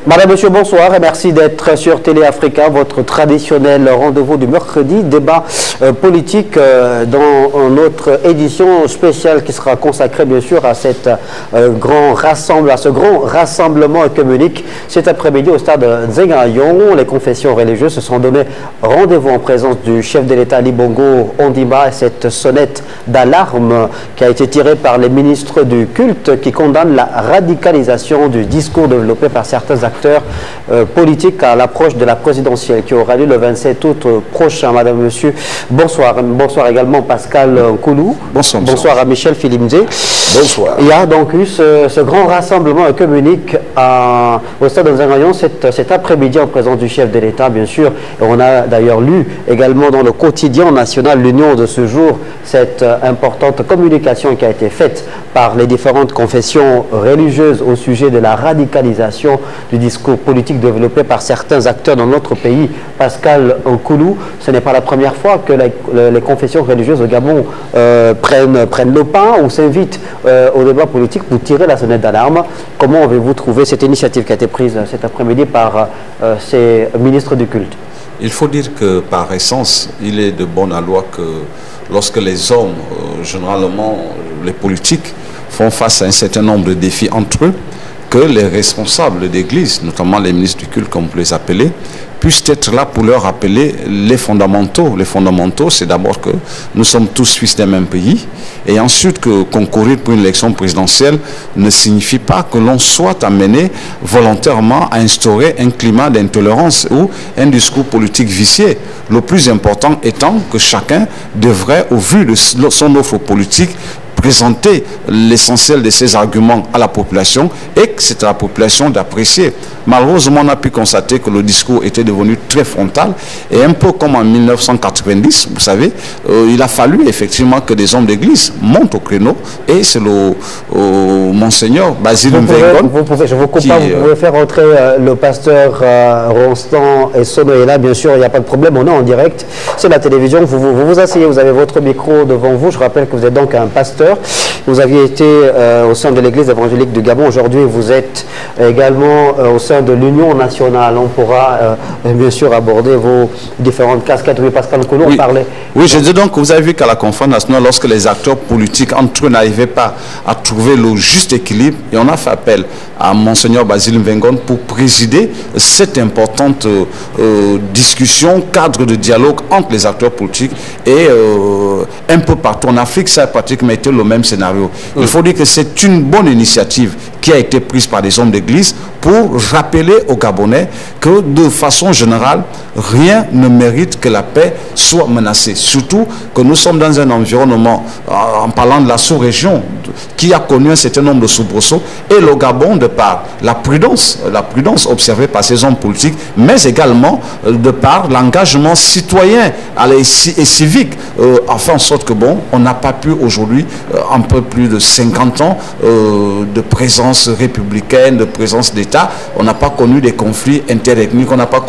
Madame, Monsieur, bonsoir et merci d'être sur Télé Africa, votre traditionnel rendez-vous du mercredi, débat politique dans notre édition spéciale qui sera consacrée bien sûr à ce grand rassemblement œcuménique cet après-midi au stade Nzengayon. Les confessions religieuses se sont donné rendez-vous en présence du chef de l'État Ali Bongo Ondimba et cette sonnette d'alarme qui a été tirée par les ministres du culte qui condamnent la radicalisation du discours développé par certains acteurs politique à l'approche de la présidentielle qui aura lieu le 27 août prochain. Madame, Monsieur, bonsoir. Bonsoir également Pascal Koulou. Bonsoir. Bonsoir à Michel Philimzé. Bonsoir. Il y a donc eu ce grand rassemblement œcuménique au stade de Nzengayon cet après-midi en présence du chef de l'État, bien sûr. Et on a d'ailleurs lu également dans le quotidien national L'Union de ce jour cette importante communication qui a été faite par les différentes confessions religieuses au sujet de la radicalisation du discours politique développé par certains acteurs dans notre pays. Pascal Koulou, ce n'est pas la première fois que les confessions religieuses au Gabon prennent le pas ou s'invitent au débat politique pour tirer la sonnette d'alarme. Comment avez-vous trouvé cette initiative qui a été prise cet après-midi par ces ministres du culte? Il faut dire que par essence, il est de bonne loi que lorsque les hommes, généralement les politiques, font face à un certain nombre de défis entre eux, que les responsables d'église, notamment les ministres du culte, comme vous les appelez, puissent être là pour leur rappeler les fondamentaux. Les fondamentaux, c'est d'abord que nous sommes tous fils d'un même pays, et ensuite que concourir pour une élection présidentielle ne signifie pas que l'on soit amené volontairement à instaurer un climat d'intolérance ou un discours politique vicié. Le plus important étant que chacun devrait, au vu de son offre politique, présenter l'essentiel de ces arguments à la population et que c'est à la population d'apprécier. Malheureusement, on a pu constater que le discours était devenu très frontal et un peu comme en 1990, vous savez, il a fallu effectivement que des hommes d'église montent au créneau et c'est le Monseigneur Basile Mvengon. Je vous coupe pas, vous pouvez faire entrer le pasteur Rostand et Sono est là, bien sûr, il n'y a pas de problème, on est en direct, c'est la télévision, vous asseyez, vous avez votre micro devant vous, je rappelle que vous êtes donc un pasteur. Vous aviez été au sein de l'église évangélique du Gabon. Aujourd'hui, vous êtes également au sein de l'Union nationale. On pourra bien sûr aborder vos différentes casquettes. Oui, Pascal Koulou, on parlait. Oui, je dis donc que vous avez vu qu'à la conférence nationale, lorsque les acteurs politiques entre eux n'arrivaient pas à trouver le juste équilibre, et on a fait appel à Monseigneur Basile Mvengon pour présider cette importante discussion, cadre de dialogue entre les acteurs politiques et un peu partout en Afrique, ça a pratiquement été le même scénario. Il faut dire que c'est une bonne initiative qui a été prise par des hommes d'église pour rappeler aux Gabonais que de façon générale, rien ne mérite que la paix soit menacée. Surtout que nous sommes dans un environnement, en parlant de la sous-région, qui a connu un certain nombre de soubresauts, et le Gabon, de par la prudence observée par ces hommes politiques, mais également de par l'engagement citoyen et civique, a fait en sorte que, bon, on n'a pas pu aujourd'hui, un peu plus de 50 ans de présence républicaine, de présence d'État, on n'a pas connu des conflits interethniques, on n'a pas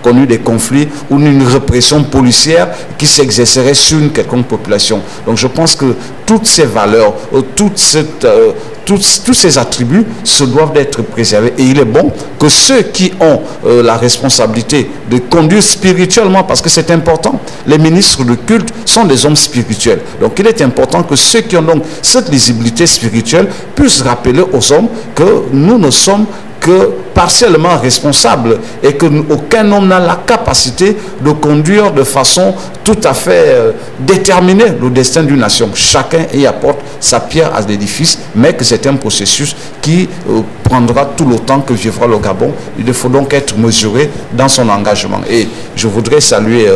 connu des conflits ou une répression policière qui s'exercerait sur une quelconque population. Donc je pense que toutes ces valeurs, tous ces attributs se doivent d'être préservés. Et il est bon que ceux qui ont la responsabilité de conduire spirituellement, parce que c'est important, les ministres de culte sont des hommes spirituels. Donc il est important que ceux qui ont donc cette lisibilité spirituelle puissent rappeler aux hommes que nous ne sommes que partiellement responsable et que aucun homme n'a la capacité de conduire de façon tout à fait déterminée le destin d'une nation. Chacun y apporte sa pierre à l'édifice, mais que c'est un processus qui prendra tout le temps que vivra le Gabon. Il faut donc être mesuré dans son engagement. Et je voudrais saluer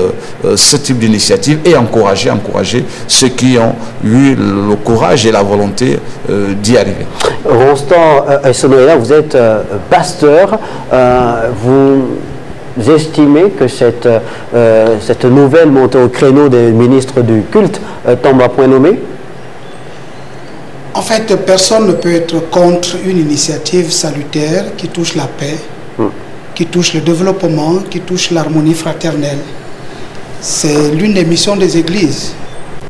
ce type d'initiative et encourager ceux qui ont eu le courage et la volonté d'y arriver. Rostand et Sonoéla, vous êtes pasteur. Vous estimez que cette nouvelle montée au créneau des ministres du culte tombe à point nommé? En fait, personne ne peut être contre une initiative salutaire qui touche la paix, qui touche le développement, qui touche l'harmonie fraternelle. C'est l'une des missions des églises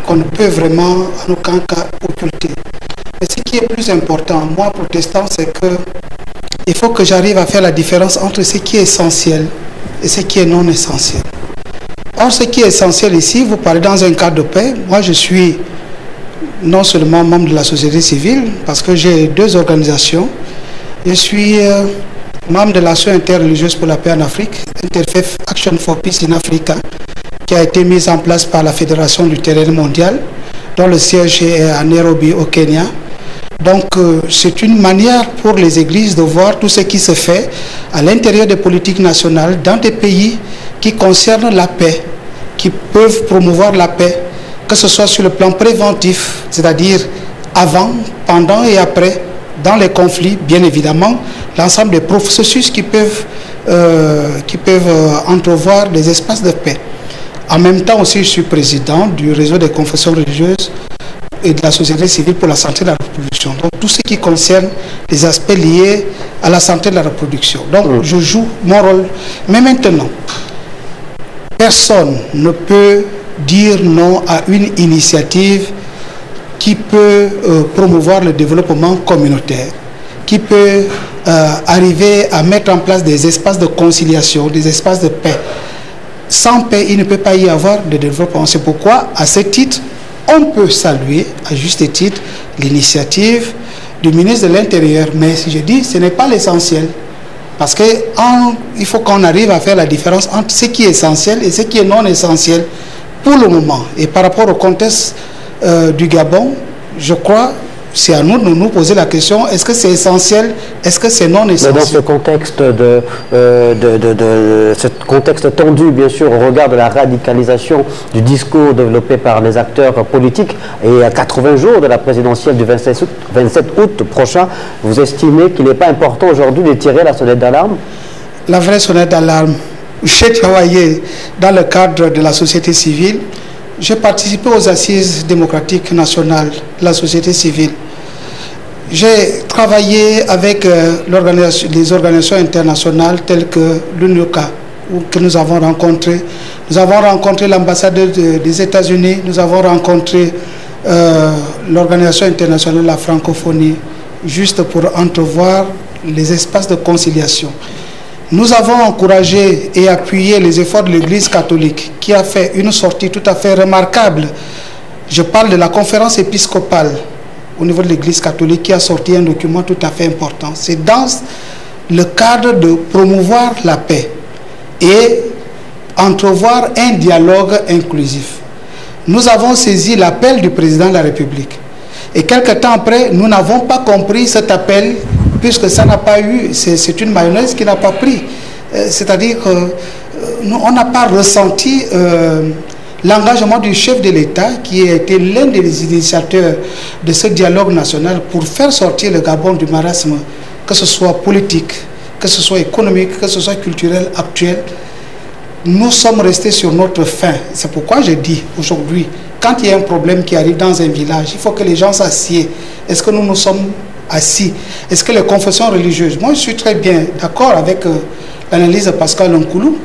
qu'on ne peut vraiment en aucun cas occulter. Mais ce qui est plus important, moi protestant, c'est que il faut que j'arrive à faire la différence entre ce qui est essentiel et ce qui est non essentiel. Or, ce qui est essentiel ici, vous parlez dans un cadre de paix. Moi, je suis non seulement membre de la société civile, parce que j'ai 2 organisations. Je suis membre de l'Association interreligieuse pour la paix en Afrique, Interfaith Action for Peace in Africa, qui a été mise en place par la Fédération luthérienne mondiale, dont le siège est à Nairobi, au Kenya. Donc, c'est une manière pour les églises de voir tout ce qui se fait à l'intérieur des politiques nationales dans des pays qui concernent la paix, qui peuvent promouvoir la paix, que ce soit sur le plan préventif, c'est-à-dire avant, pendant et après, dans les conflits, bien évidemment, l'ensemble des processus qui peuvent entrevoir des espaces de paix. En même temps aussi, je suis président du réseau des confessions religieuses et de la société civile pour la santé de la reproduction. Donc, tout ce qui concerne les aspects liés à la santé de la reproduction. Donc, je joue mon rôle. Mais maintenant, personne ne peut dire non à une initiative qui peut promouvoir le développement communautaire, qui peut arriver à mettre en place des espaces de conciliation, des espaces de paix. Sans paix, il ne peut pas y avoir de développement. C'est pourquoi, à ce titre, on peut saluer, à juste titre, l'initiative du ministre de l'Intérieur. Mais si je dis, ce n'est pas l'essentiel. Parce qu'il faut qu'on arrive à faire la différence entre ce qui est essentiel et ce qui est non essentiel pour le moment. Et par rapport au contexte du Gabon, je crois, c'est à nous de nous poser la question, est-ce que c'est essentiel, est-ce que c'est non essentiel? Mais dans ce contexte ce contexte tendu, bien sûr, au regard de la radicalisation du discours développé par les acteurs politiques, et à 80 jours de la présidentielle du 27 août prochain, vous estimez qu'il n'est pas important aujourd'hui de tirer la sonnette d'alarme? La vraie sonnette d'alarme, j'ai travaillé dans le cadre de la société civile. J'ai participé aux assises démocratiques nationales de la société civile. J'ai travaillé avec les organisations internationales telles que l'UNOCA, que nous avons rencontré. Nous avons rencontré l'ambassadeur des États-Unis, nous avons rencontré l'Organisation internationale de la francophonie, juste pour entrevoir les espaces de conciliation. Nous avons encouragé et appuyé les efforts de l'Église catholique qui a fait une sortie tout à fait remarquable. Je parle de la conférence épiscopale au niveau de l'Église catholique qui a sorti un document tout à fait important. C'est dans le cadre de promouvoir la paix et entrevoir un dialogue inclusif. Nous avons saisi l'appel du président de la République. Et quelque temps après, nous n'avons pas compris cet appel puisque ça n'a pas eu, c'est une mayonnaise qui n'a pas pris. C'est-à-dire qu'on n'a pas ressenti l'engagement du chef de l'État qui a été l'un des initiateurs de ce dialogue national pour faire sortir le Gabon du marasme, que ce soit politique, que ce soit économique, que ce soit culturel actuel. Nous sommes restés sur notre faim. C'est pourquoi je dis aujourd'hui, quand il y a un problème qui arrive dans un village, il faut que les gens s'assiedent. Est-ce que nous sommes assis? Est-ce que les confessions religieuses? Moi, je suis très bien d'accord avec l'analyse de Pascal Nkoulou.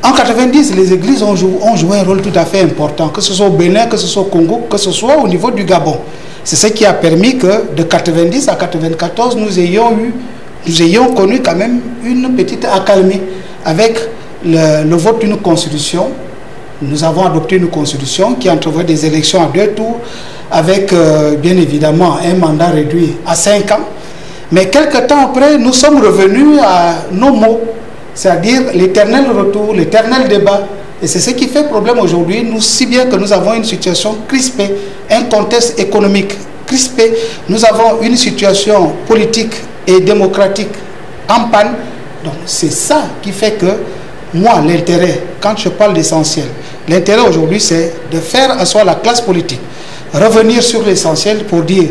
En 90, les églises ont joué un rôle tout à fait important, que ce soit au Bénin, que ce soit au Congo, que ce soit au niveau du Gabon. C'est ce qui a permis que de 90 à 94, nous ayons connu quand même une petite accalmie avec le vote d'une constitution. Nous avons adopté une constitution qui entrevoit des élections à 2 tours avec bien évidemment un mandat réduit à 5 ans. Mais quelques temps après, nous sommes revenus à nos mots, c'est-à-dire l'éternel retour, l'éternel débat. Et c'est ce qui fait problème aujourd'hui, nous, si bien que nous avons une situation crispée, un contexte économique crispé, nous avons une situation politique et démocratique en panne. Donc c'est ça qui fait que moi, l'intérêt, quand je parle d'essentiel, l'intérêt aujourd'hui, c'est de faire asseoir la classe politique, revenir sur l'essentiel pour dire,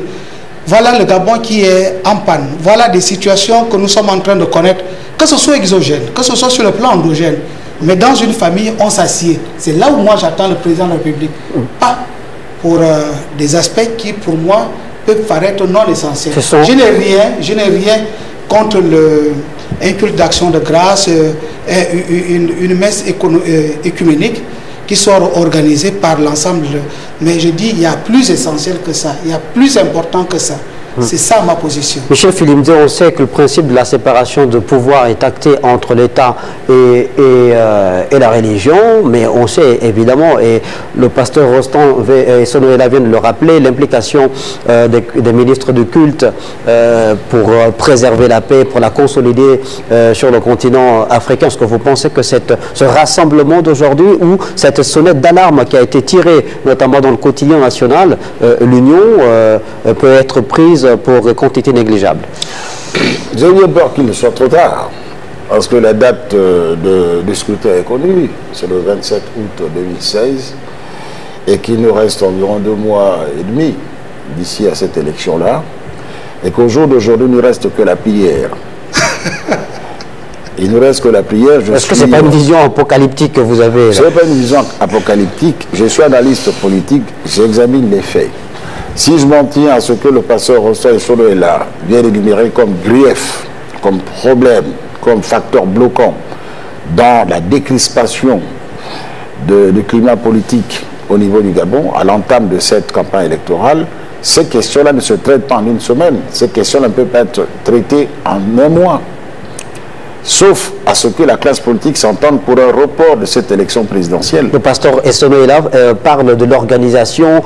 voilà le Gabon qui est en panne, voilà des situations que nous sommes en train de connaître, que ce soit exogène, que ce soit sur le plan endogène, mais dans une famille, on s'assied. C'est là où moi j'attends le président de la République, pas pour des aspects qui, pour moi, peuvent paraître non essentielles. Sont... Je n'ai rien contre un culte d'action de grâce, une messe écuménique qui soit organisée par l'ensemble. Mais je dis, il y a plus essentiel que ça, il y a plus important que ça. C'est ça ma position. Michel Filimdé, on sait que le principe de la séparation de pouvoir est acté entre l'État et la religion, mais on sait évidemment, et le pasteur Rostand et Sonoéla viennent de le rappeler, l'implication des ministres du culte pour préserver la paix, pour la consolider sur le continent africain. Est-ce que vous pensez que ce rassemblement d'aujourd'hui ou cette sonnette d'alarme qui a été tirée, notamment dans le quotidien national, l'Union peut être prise pour quantité négligeable? J'ai bien peur qu'il ne soit trop tard, parce que la date du scrutin est connue, c'est le 27 août 2016, et qu'il nous reste environ 2 mois et demi d'ici à cette élection-là, et qu'au jour d'aujourd'hui, il ne reste que la prière. Il ne reste que la prière. Est-ce que ce n'est pas une vision apocalyptique que vous avez? Ce n'est pas une vision apocalyptique. Je suis analyste politique, j'examine les faits. Si je m'en tiens à ce que le pasteur Rostand et Sonoéla vient d'énumérer comme grief, comme problème, comme facteur bloquant dans la décrispation du climat politique au niveau du Gabon, à l'entame de cette campagne électorale, ces questions-là ne se traitent pas en une semaine. Ces questions-là ne peuvent pas être traitées en un mois. Sauf à ce que la classe politique s'entende pour un report de cette élection présidentielle. Le pasteur Sonoéla parle de l'organisation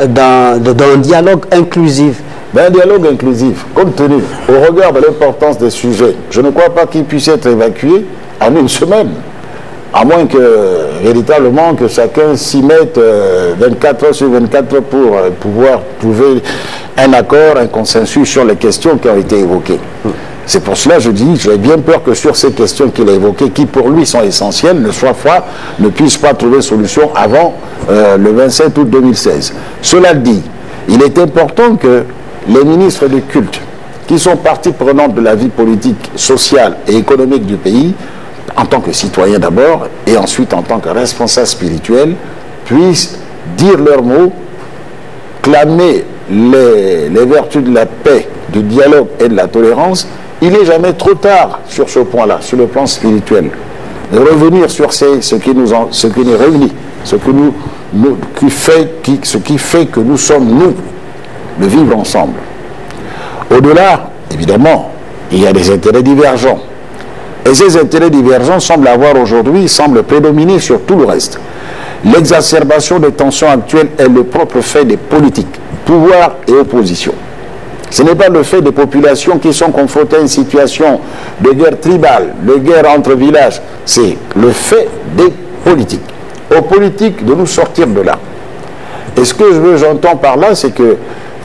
d'un dialogue inclusif. Un dialogue inclusif, compte tenu, au regard de l'importance des sujets, je ne crois pas qu'il puisse être évacué en une semaine. À moins que, véritablement, que chacun s'y mette 24 heures sur 24 pour pouvoir trouver un accord, un consensus sur les questions qui ont été évoquées. C'est pour cela que je dis, j'ai bien peur que sur ces questions qu'il a évoquées, qui pour lui sont essentielles, ne puissent pas trouver solution avant le 27 août 2016. Cela dit, il est important que les ministres du culte, qui sont partie prenante de la vie politique, sociale et économique du pays, en tant que citoyens d'abord, et ensuite en tant que responsables spirituels, puissent dire leurs mots, clamer les vertus de la paix, du dialogue et de la tolérance. Il n'est jamais trop tard sur ce point-là, sur le plan spirituel. De revenir sur ce qui nous réunit, ce qui fait que nous sommes nous, de vivre ensemble. Au-delà, évidemment, il y a des intérêts divergents. Et ces intérêts divergents semblent prédominer sur tout le reste. L'exacerbation des tensions actuelles est le propre fait des politiques, pouvoir et opposition. Ce n'est pas le fait des populations qui sont confrontées à une situation de guerre tribale, de guerre entre villages. C'est le fait des politiques. Aux politiques de nous sortir de là. Et ce que j'entends par là, c'est que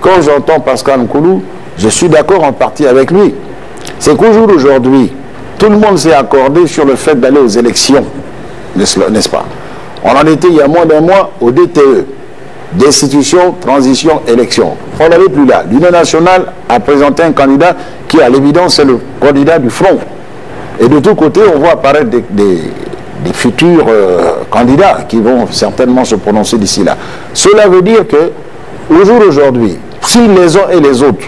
quand j'entends Pascal Nkoulou, je suis d'accord en partie avec lui. C'est qu'au jour d'aujourd'hui, tout le monde s'est accordé sur le fait d'aller aux élections, n'est-ce pas? On en était il y a moins d'un mois au DTE. Destitution, transition, élection. On n'avait plus là. L'Union nationale a présenté un candidat qui, à l'évidence, est le candidat du front. Et de tous côtés, on voit apparaître des futurs candidats qui vont certainement se prononcer d'ici là. Cela veut dire que, au jour d'aujourd'hui, si les uns et les autres,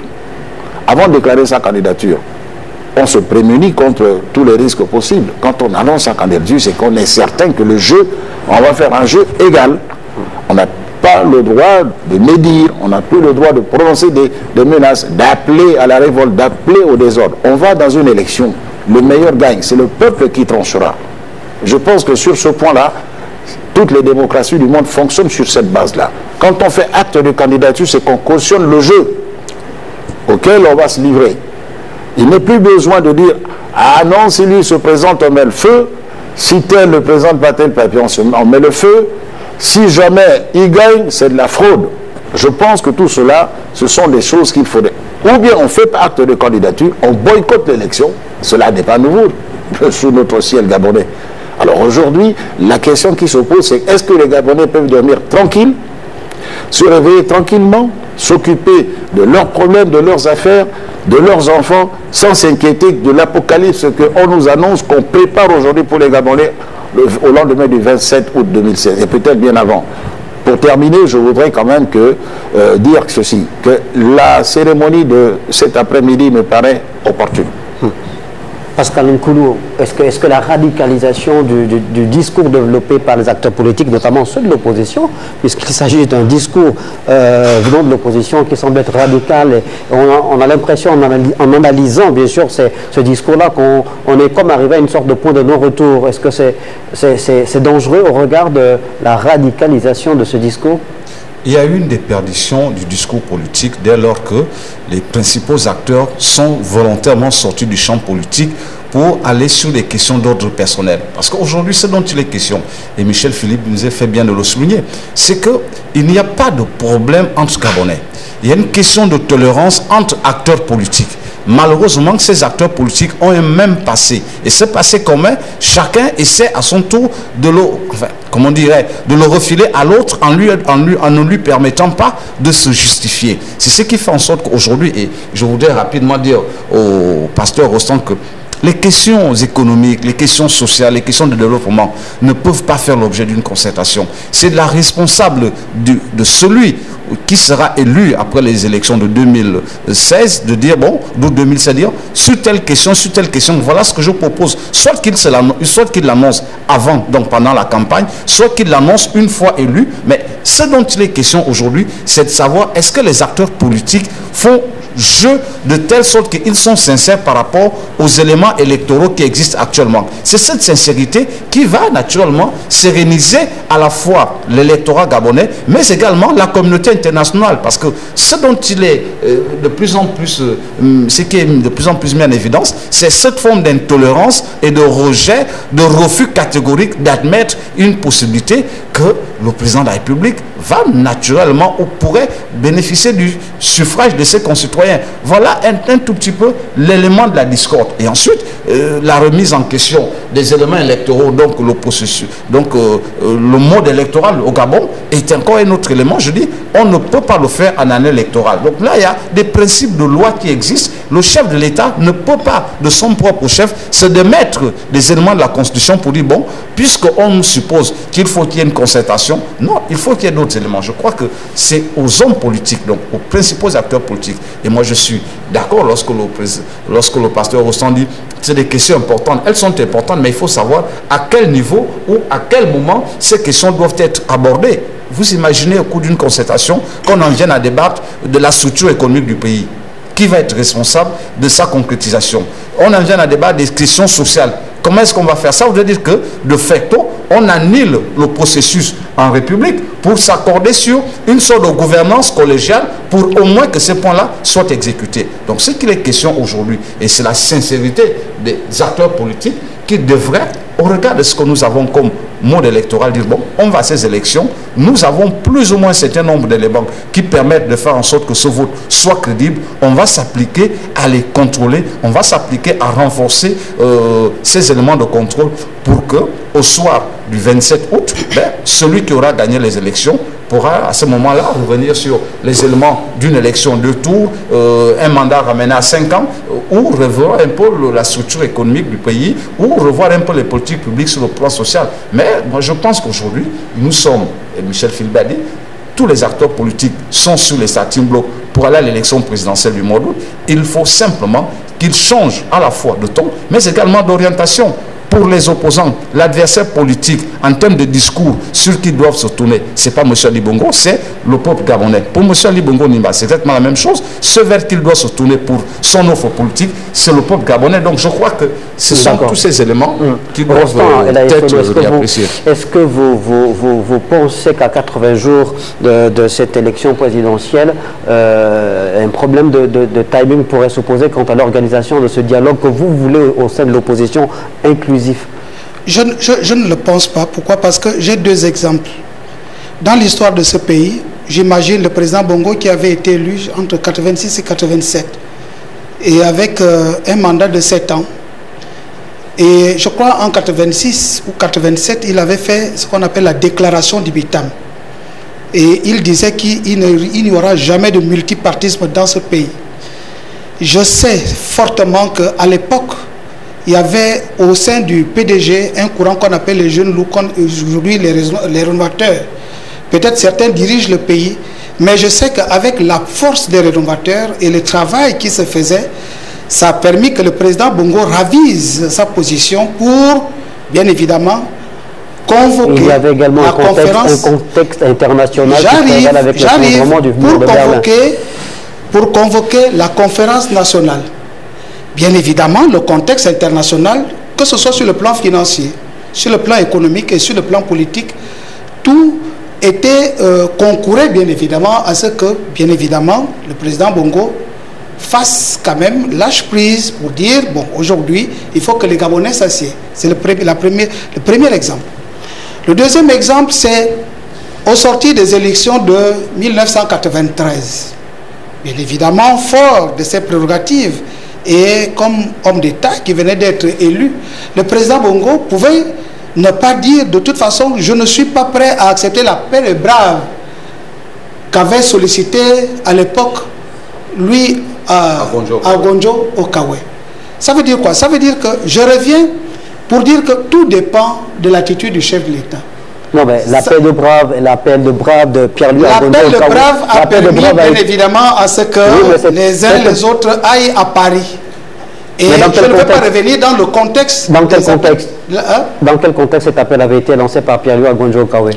avant de déclarer sa candidature, on se prémunit contre tous les risques possibles. Quand on annonce sa candidature, c'est qu'on est certain que le jeu, on va faire un jeu égal. On n'a pas le droit de médire, on n'a plus le droit de prononcer des menaces, d'appeler à la révolte, d'appeler au désordre. On va dans une élection, le meilleur gagne, c'est le peuple qui tranchera. Je pense que sur ce point-là, toutes les démocraties du monde fonctionnent sur cette base-là. Quand on fait acte de candidature, c'est qu'on cautionne le jeu auquel on va se livrer. Il n'est plus besoin de dire « Ah non, si lui se présente, on met le feu. Si tel ne présente pas tel papier, on met le feu. Si jamais il gagne, c'est de la fraude. » Je pense que tout cela, ce sont des choses qu'il faudrait. Ou bien on fait acte de candidature, on boycotte l'élection. Cela n'est pas nouveau sous notre ciel gabonais. Alors aujourd'hui, la question qui se pose, c'est est-ce que les Gabonais peuvent dormir tranquilles, se réveiller tranquillement, s'occuper de leurs problèmes, de leurs affaires, de leurs enfants, sans s'inquiéter de l'apocalypse qu'on nous annonce, qu'on prépare aujourd'hui pour les Gabonais au lendemain du 27 août 2016, et peut-être bien avant. Pour terminer, je voudrais quand même dire ceci, que la cérémonie de cet après-midi me paraît opportune. Pascal Nkoulou, est-ce que la radicalisation du discours développé par les acteurs politiques, notamment ceux de l'opposition, puisqu'il s'agit d'un discours venant de l'opposition qui semble être radical, et on a l'impression, en analysant bien sûr ce discours-là, qu'on est comme arrivé à une sorte de point de non-retour. Est-ce que c'est dangereux au regard de la radicalisation de ce discours ? Il y a eu une déperdition du discours politique dès lors que les principaux acteurs sont volontairement sortis du champ politique pour aller sur des questions d'ordre personnel. Parce qu'aujourd'hui, ce dont il est question, et Michel Philippe nous a fait bien de le souligner, c'est qu'il n'y a pas de problème entre Gabonais. Il y a une question de tolérance entre acteurs politiques. Malheureusement, ces acteurs politiques ont un même passé. Et ce passé commun, chacun essaie à son tour de le refiler à l'autre en ne lui permettant pas de se justifier. C'est ce qui fait en sorte qu'aujourd'hui, et je voudrais rapidement dire au pasteur Rostand que les questions économiques, les questions sociales, les questions de développement ne peuvent pas faire l'objet d'une concertation. C'est de la responsable de celui qui sera élu après les élections de 2016 de dire, bon, d'août 2016, dire, sur telle question, voilà ce que je propose. Soit qu'il l'annonce avant, donc pendant la campagne, soit qu'il l'annonce une fois élu. Mais ce dont il est question aujourd'hui, c'est de savoir est-ce que les acteurs politiques font jeu de telle sorte qu'ils sont sincères par rapport aux éléments électoraux qui existent actuellement. C'est cette sincérité qui va naturellement séréniser à la fois l'électorat gabonais, mais également la communauté internationale. Parce que ce dont il est de plus en plus, ce qui est de plus en plus mis en évidence, c'est cette forme d'intolérance et de rejet, de refus catégorique d'admettre une possibilité que le président de la République va naturellement ou pourrait bénéficier du suffrage de ses concitoyens. Voilà un tout petit peu l'élément de la discorde. Et ensuite, la remise en question des éléments électoraux, donc le processus, donc le mode électoral au Gabon est encore un autre élément. Je dis, on ne peut pas le faire en année électorale. Donc là, il y a des principes de loi qui existent. Le chef de l'État ne peut pas, de son propre chef, se démettre des éléments de la Constitution pour dire, bon, puisqu'on suppose qu'il faut qu'il y ait une concertation, non, il faut qu'il y ait d'autres éléments. Je crois que c'est aux hommes politiques, donc aux principaux acteurs politiques. Et moi, je suis d'accord lorsque le pasteur Rostand dit c'est des questions importantes. Elles sont importantes, mais il faut savoir à quel niveau ou à quel moment ces questions doivent être abordées. Vous imaginez au cours d'une concertation qu'on en vienne à débattre de la structure économique du pays. Qui va être responsable de sa concrétisation? On en vient à débattre des questions sociales. Comment est-ce qu'on va faire ça? Vous voudrait dire que, de facto, on annule le processus en République pour s'accorder sur une sorte de gouvernance collégiale pour au moins que ces points-là soient exécutés. Donc, ce qu'il est question aujourd'hui, et c'est la sincérité des acteurs politiques qui devraient, au regard de ce que nous avons comme mode électoral, dire bon, on va à ces élections, nous avons plus ou moins un certain nombre d'éléments qui permettent de faire en sorte que ce vote soit crédible, on va s'appliquer à les contrôler, on va s'appliquer à renforcer ces éléments de contrôle pour que, au soir du 27 août, celui qui aura gagné les élections pourra à ce moment-là revenir sur les éléments d'une élection de tour, un mandat ramené à 5 ans, ou revoir un peu la structure économique du pays, ou revoir un peu les politiques publiques sur le plan social. Mais moi je pense qu'aujourd'hui, nous sommes, et Michel Philippe a dit, tous les acteurs politiques sont sur les starting blocks pour aller à l'élection présidentielle du mois d'août. Il faut simplement qu'ils changent à la fois de ton, mais également d'orientation. Pour les opposants, l'adversaire politique, en termes de discours sur qui doivent se tourner, ce n'est pas M. Ali Bongo, c'est le peuple gabonais. Pour M. Ali Bongo Nimba, c'est exactement la même chose. Ce vers qu'il doit se tourner pour son offre politique, c'est le peuple gabonais. Donc je crois que ce sont tous ces éléments qui doivent être appréciés. Est-ce que vous pensez qu'à 80 jours de cette élection présidentielle, un problème de timing pourrait se poser quant à l'organisation de ce dialogue que vous voulez au sein de l'opposition inclusif? Je ne le pense pas. Pourquoi? Parce que j'ai deux exemples. Dans l'histoire de ce pays, j'imagine le président Bongo qui avait été élu entre 86 et 87 et avec un mandat de 7 ans. Et je crois en 86 ou 87, il avait fait ce qu'on appelle la déclaration d'Ibitam. Et il disait qu'il n'y aura jamais de multipartisme dans ce pays. Je sais fortement qu'à l'époque, il y avait au sein du PDG un courant qu'on appelle les jeunes loups, aujourd'hui les rénovateurs. peut-être certains dirigent le pays, mais je sais qu'avec la force des rénovateurs et le travail qui se faisait, ça a permis que le président Bongo ravise sa position pour, bien évidemment, convoquer. Il y avait également un contexte international qui prévalait avec l'effondrement du mur de Berlin. Pour convoquer la conférence nationale. Bien évidemment, le contexte international, que ce soit sur le plan financier, sur le plan économique et sur le plan politique, tout était concourait bien évidemment à ce que, bien évidemment, le président Bongo fasse quand même lâche prise pour dire, bon, aujourd'hui, il faut que les Gabonais s'assiedent. C'est le premier exemple. Le deuxième exemple, c'est au sortir des élections de 1993. Bien évidemment, fort de ses prérogatives et comme homme d'État qui venait d'être élu, le président Bongo pouvait ne pas dire de toute façon, je ne suis pas prêt à accepter l'appel brave qu'avait sollicité à l'époque, lui, à Gonjo Okawe. Ça veut dire quoi? Ça veut dire que je reviens pour dire que tout dépend de l'attitude du chef de l'État. Non, mais l'appel de brave de Pierre-Louis Agonjo Okawe. L'appel de brave a permis bien évidemment à ce que les uns les autres aillent à Paris. Et je ne vais pas revenir dans le contexte. Dans quel contexte? Dans quel contexte cet appel avait été lancé par Pierre-Louis Agonjo Okawe?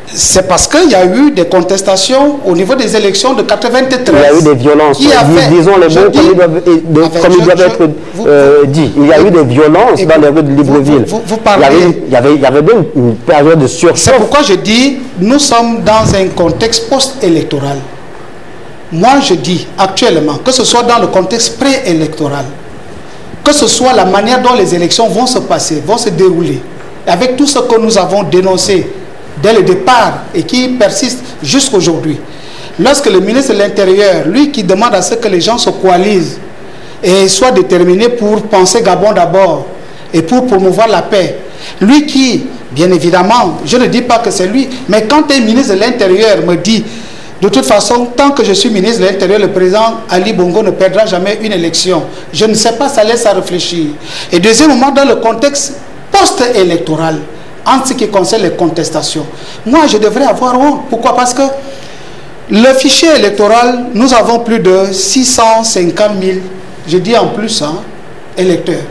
C'est parce qu'il y a eu des contestations au niveau des élections de 93. Il y a eu des violences. Disons les mots comme ils doivent être dits. Il y a eu des violences dans les rues de Libreville. Il y avait bien une période de surchauffe. C'est pourquoi je dis, nous sommes dans un contexte post-électoral. Moi, je dis actuellement, que ce soit dans le contexte pré-électoral, que ce soit la manière dont les élections vont se passer, vont se dérouler, avec tout ce que nous avons dénoncé dès le départ et qui persiste jusqu'aujourd'hui. Lorsque le ministre de l'Intérieur, lui qui demande à ce que les gens se coalisent et soient déterminés pour penser Gabon d'abord et pour promouvoir la paix, lui qui, bien évidemment, je ne dis pas que c'est lui, mais quand un ministre de l'Intérieur me dit, de toute façon, tant que je suis ministre de l'Intérieur, le président Ali Bongo ne perdra jamais une élection. Je ne sais pas, ça laisse à réfléchir. Et deuxièmement, dans le contexte post-électoral, en ce qui concerne les contestations, moi je devrais avoir honte. Pourquoi? Parce que le fichier électoral, nous avons plus de 650 000, je dis en plus, électeurs.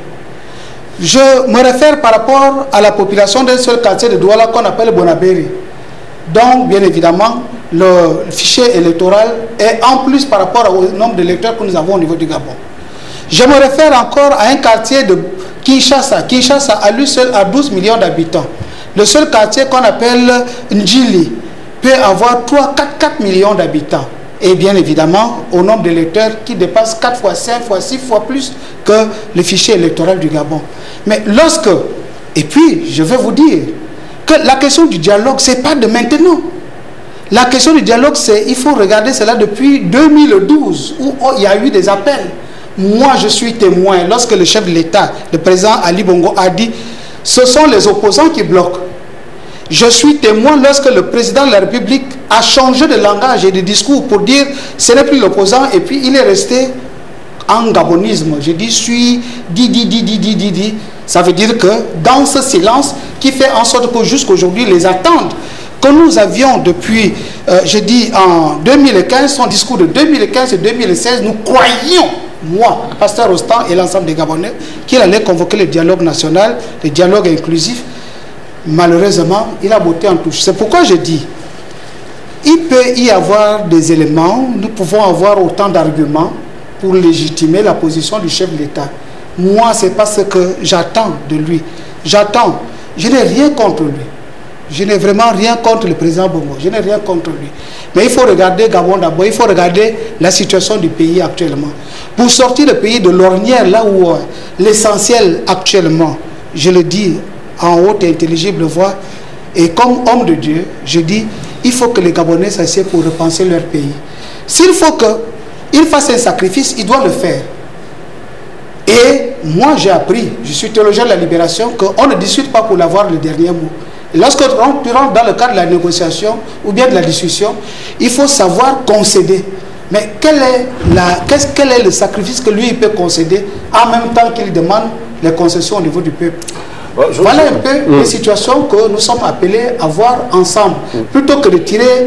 Je me réfère par rapport à la population d'un seul quartier de Douala qu'on appelle Bonabéry. Donc, bien évidemment, le fichier électoral est en plus par rapport au nombre d'électeurs que nous avons au niveau du Gabon. Je me réfère encore à un quartier de Kinshasa. Kinshasa, à lui seul, a 12 millions d'habitants. Le seul quartier qu'on appelle Ndjili peut avoir 4 millions d'habitants. Et bien évidemment, au nombre d'électeurs qui dépasse 4 fois, 5 fois, 6 fois plus que le fichier électoral du Gabon. Mais lorsque, et puis je vais vous dire, que la question du dialogue, ce n'est pas de maintenant. La question du dialogue, c'est, il faut regarder cela depuis 2012, où il y a eu des appels. Moi, je suis témoin, lorsque le chef de l'État, le président Ali Bongo, a dit, ce sont les opposants qui bloquent. Je suis témoin lorsque le président de la République a changé de langage et de discours pour dire, ce n'est plus l'opposant, et puis il est resté en gabonisme. Je dis, dit. Ça veut dire que dans ce silence qui fait en sorte que jusqu'aujourd'hui, les attentes que nous avions depuis, je dis en 2015, son discours de 2015 et 2016, nous croyions, moi, Pasteur Rostand et l'ensemble des Gabonais, qu'il allait convoquer le dialogue national, le dialogue inclusif. Malheureusement, il a botté en touche. C'est pourquoi je dis, il peut y avoir des éléments, nous pouvons avoir autant d'arguments pour légitimer la position du chef de l'État. Moi, ce n'est pas ce que j'attends de lui. J'attends. Je n'ai rien contre lui. Je n'ai vraiment rien contre le président Bongo. Je n'ai rien contre lui. Mais il faut regarder Gabon d'abord. Il faut regarder la situation du pays actuellement. Pour sortir le pays de l'ornière, là où l'essentiel actuellement, je le dis en haute et intelligible voix, et comme homme de Dieu, je dis, il faut que les Gabonais s'assiedent pour repenser leur pays. S'il faut qu'ils fassent un sacrifice, ils doivent le faire. Et moi, j'ai appris, je suis théologien de la libération, qu'on ne discute pas pour avoir le dernier mot. Et lorsque tu rentres dans le cadre de la négociation ou bien de la discussion, il faut savoir concéder. Mais quel est le sacrifice que lui il peut concéder en même temps qu'il demande les concessions au niveau du peuple? Voilà un peu les situations que nous sommes appelés à voir ensemble. Plutôt que de tirer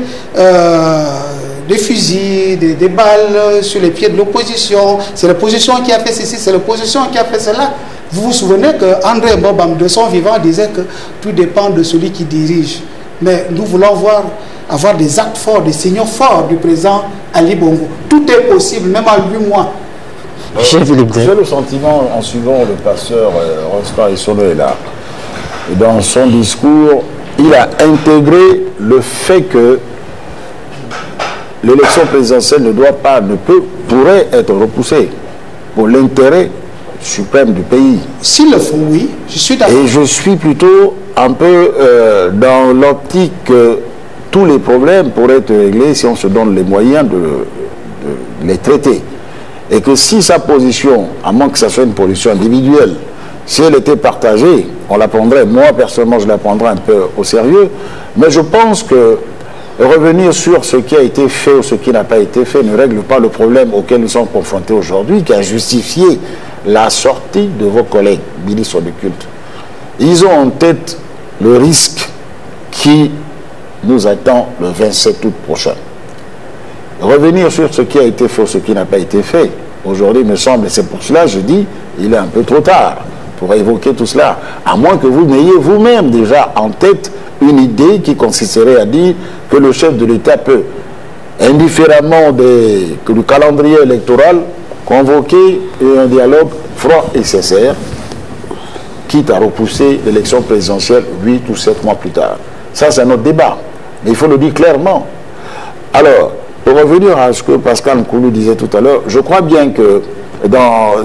des fusils, des balles sur les pieds de l'opposition, c'est l'opposition qui a fait ceci, c'est l'opposition qui a fait cela. Vous vous souvenez qu'André Mbobam, de son vivant, disait que tout dépend de celui qui dirige. Mais nous voulons avoir des actes forts, des signaux forts du président Ali Bongo. Tout est possible, même en 8 mois. J'ai le sentiment, en suivant le pasteur Rospa Isonoela, dans son discours, il a intégré le fait que l'élection présidentielle pourrait être repoussée pour l'intérêt suprême du pays. S'il le faut, oui, je suis d'accord. Et je suis plutôt un peu dans l'optique que tous les problèmes pourraient être réglés si on se donne les moyens de les traiter. Et que si sa position, à moins que ça soit une position individuelle, si elle était partagée, on la prendrait, moi personnellement je la prendrais un peu au sérieux, mais je pense que revenir sur ce qui a été fait ou ce qui n'a pas été fait ne règle pas le problème auquel nous sommes confrontés aujourd'hui, qui a justifié la sortie de vos collègues ministres du culte. Ils ont en tête le risque qui nous attend le 27 août prochain. Revenir sur ce qui a été fait ou ce qui n'a pas été fait, aujourd'hui me semble, et c'est pour cela que je dis, il est un peu trop tard pour évoquer tout cela, à moins que vous n'ayez vous-même déjà en tête une idée qui consisterait à dire que le chef de l'État peut, indifféremment du calendrier électoral, convoquer un dialogue franc et sincère, quitte à repousser l'élection présidentielle 8 ou 7 mois plus tard. Ça, c'est un autre débat, mais il faut le dire clairement. Alors, pour revenir à ce que Pascal Nkoulou disait tout à l'heure, je crois bien que dans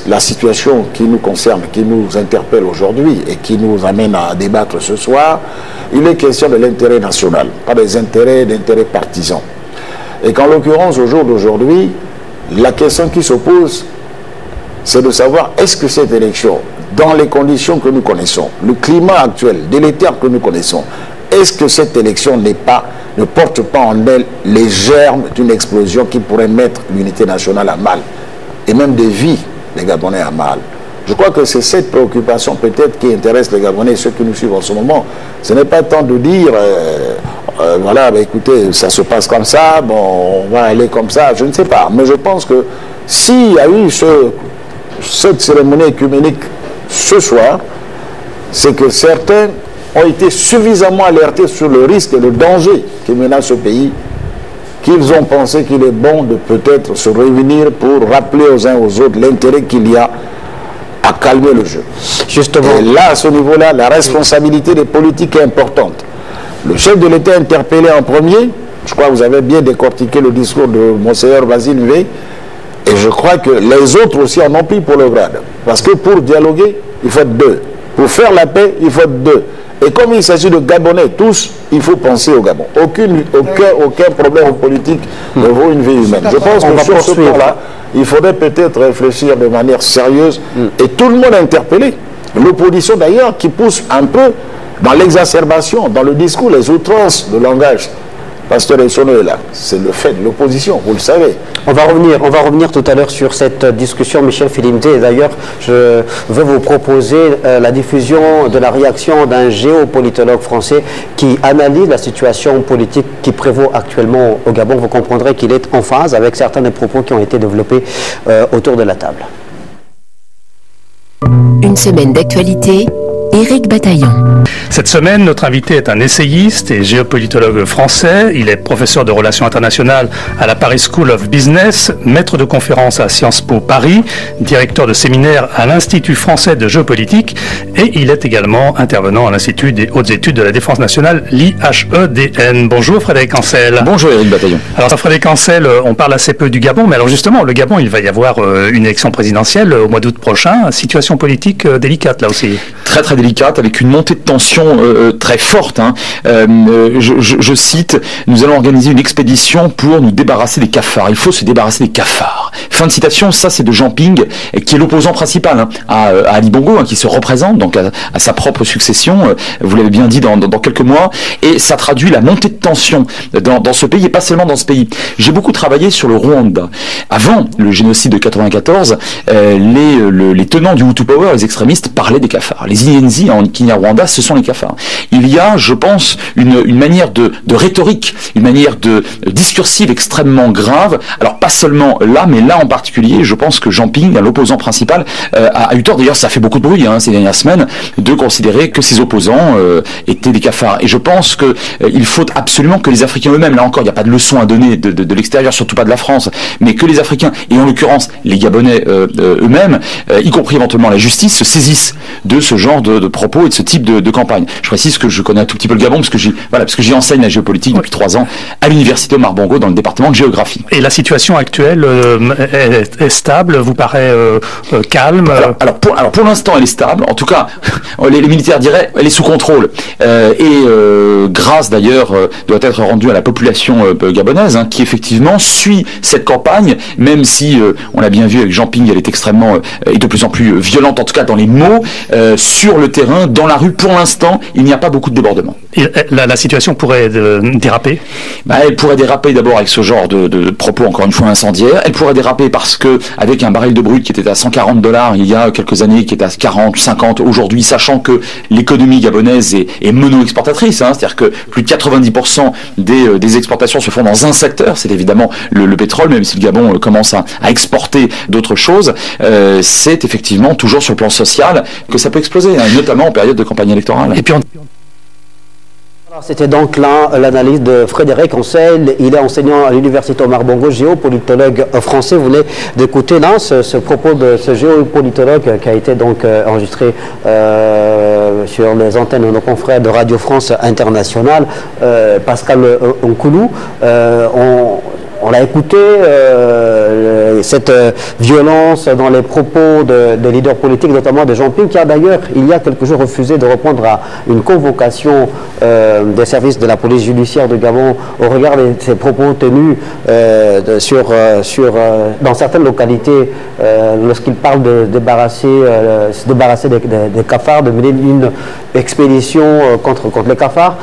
la situation qui nous concerne, qui nous interpelle aujourd'hui et qui nous amène à débattre ce soir, il est question de l'intérêt national, pas des d'intérêts partisans. Et qu'en l'occurrence, au jour d'aujourd'hui, la question qui s'oppose, c'est de savoir est-ce que cette élection, dans les conditions que nous connaissons, le climat actuel, délétère que nous connaissons, est-ce que cette élection ne porte pas en elle les germes d'une explosion qui pourrait mettre l'unité nationale à mal, et même des vies des Gabonais à mal? Je crois que c'est cette préoccupation peut-être qui intéresse les Gabonais et ceux qui nous suivent en ce moment. Ce n'est pas tant de dire, voilà, bah, écoutez, ça se passe comme ça, bon, on va aller comme ça, je ne sais pas. Mais je pense que s'il y a eu cette cérémonie écuménique ce soir, c'est que certains ont été suffisamment alertés sur le risque et le danger qui menace ce pays, qu'ils ont pensé qu'il est bon de peut-être se réunir pour rappeler aux uns aux autres l'intérêt qu'il y a à calmer le jeu. Justement. Et là, à ce niveau-là, la responsabilité des politiques est importante. Le chef de l'État interpellé en premier, je crois que vous avez bien décortiqué le discours de Monseigneur Basile Nvé, et je crois que les autres aussi en ont pris pour le grade. Parce que pour dialoguer, il faut être deux. Pour faire la paix, il faut être deux. Et comme il s'agit de Gabonais, tous, il faut penser au Gabon. Aucun problème politique ne vaut une vie humaine. Je pense que sur ce point-là, il faudrait peut-être réfléchir de manière sérieuse et tout le monde interpellé. L'opposition d'ailleurs qui pousse un peu dans l'exacerbation, dans le discours, les outrances de langage. Pasteur Essono est là, c'est le fait de l'opposition, vous le savez. On va revenir tout à l'heure sur cette discussion, Michel Filimté. Et d'ailleurs, je veux vous proposer la diffusion de la réaction d'un géopolitologue français qui analyse la situation politique qui prévaut actuellement au Gabon. Vous comprendrez qu'il est en phase avec certains des propos qui ont été développés autour de la table. Une semaine d'actualité. Éric Bataillon. Cette semaine, notre invité est un essayiste et géopolitologue français. Il est professeur de relations internationales à la Paris School of Business, maître de conférences à Sciences Po Paris, directeur de séminaire à l'Institut français de géopolitique et il est également intervenant à l'Institut des hautes études de la défense nationale, l'IHEDN. Bonjour Frédéric Ancel. Bonjour Éric Bataillon. Alors Frédéric Ancel, on parle assez peu du Gabon, mais alors justement, le Gabon, il va y avoir une élection présidentielle au mois d'août prochain. Situation politique délicate là aussi. Très très délicate. délicate, avec une montée de tension très forte. Hein. Je cite, nous allons organiser une expédition pour nous débarrasser des cafards. Il faut se débarrasser des cafards. Fin de citation, ça c'est de Jean Ping, qui est l'opposant principal hein, à Ali Bongo, hein, qui se représente donc à sa propre succession, vous l'avez bien dit, dans quelques mois, et ça traduit la montée de tension dans ce pays, et pas seulement dans ce pays. J'ai beaucoup travaillé sur le Rwanda. Avant le génocide de 94, les tenants du Hutu Power, les extrémistes, parlaient des cafards. Les Inyenzi en Kinyarwanda, ce sont les cafards. Il y a, je pense, une manière de rhétorique, une manière de discursive extrêmement grave. Alors pas seulement là, mais là en particulier, je pense que Jean Ping, l'opposant principal, a eu tort. D'ailleurs, ça fait beaucoup de bruit hein, ces dernières semaines de considérer que ses opposants étaient des cafards. Et je pense que il faut absolument que les Africains eux-mêmes, là encore, il n'y a pas de leçon à donner de l'extérieur, surtout pas de la France, mais que les Africains, et en l'occurrence les Gabonais eux-mêmes, y compris éventuellement la justice, se saisissent de ce genre de propos et de ce type de campagne. Je précise que je connais un tout petit peu le Gabon parce que j'y enseigne la géopolitique depuis 3 ans à l'université Omar Bongo dans le département de géographie. Et la situation actuelle est stable, vous paraît calme? Alors pour l'instant elle est stable, en tout cas les militaires diraient elle est sous contrôle grâce d'ailleurs doit être rendue à la population gabonaise hein, qui effectivement suit cette campagne, même si on l'a bien vu avec Jean Ping, elle est extrêmement et de plus en plus violente, en tout cas dans les mots, sur le terrain, dans la rue. Pour l'instant il n'y a pas beaucoup de débordements. Et la situation pourrait déraper? Elle pourrait déraper d'abord avec ce genre de propos encore une fois incendiaires. Elle pourrait déraper parce que avec un baril de brut qui était à $140 il y a quelques années, qui est à 40, 50 aujourd'hui, sachant que l'économie gabonaise est mono-exportatrice, hein, c'est-à-dire que plus de 90% des exportations se font dans un secteur, c'est évidemment le pétrole, même si le Gabon commence à exporter d'autres choses, c'est effectivement toujours sur le plan social que ça peut exploser, hein, notamment en période de campagne électorale. Et puis c'était donc là l'analyse de Frédéric Ancel. Il est enseignant à l'université Omar Bongo, géopolitologue français. Vous venez d'écouter là ce propos de ce géopolitologue qui a été donc enregistré sur les antennes de nos confrères de Radio France Internationale, Pascal Nkoulou. On l'a écouté, cette violence dans les propos des leaders politiques, notamment de Jean Ping, qui a d'ailleurs, il y a quelques jours, refusé de répondre à une convocation des services de la police judiciaire de Gabon au regard de ses propos tenus dans certaines localités, lorsqu'il parle de se débarrasser des cafards, de mener une expédition contre les cafards.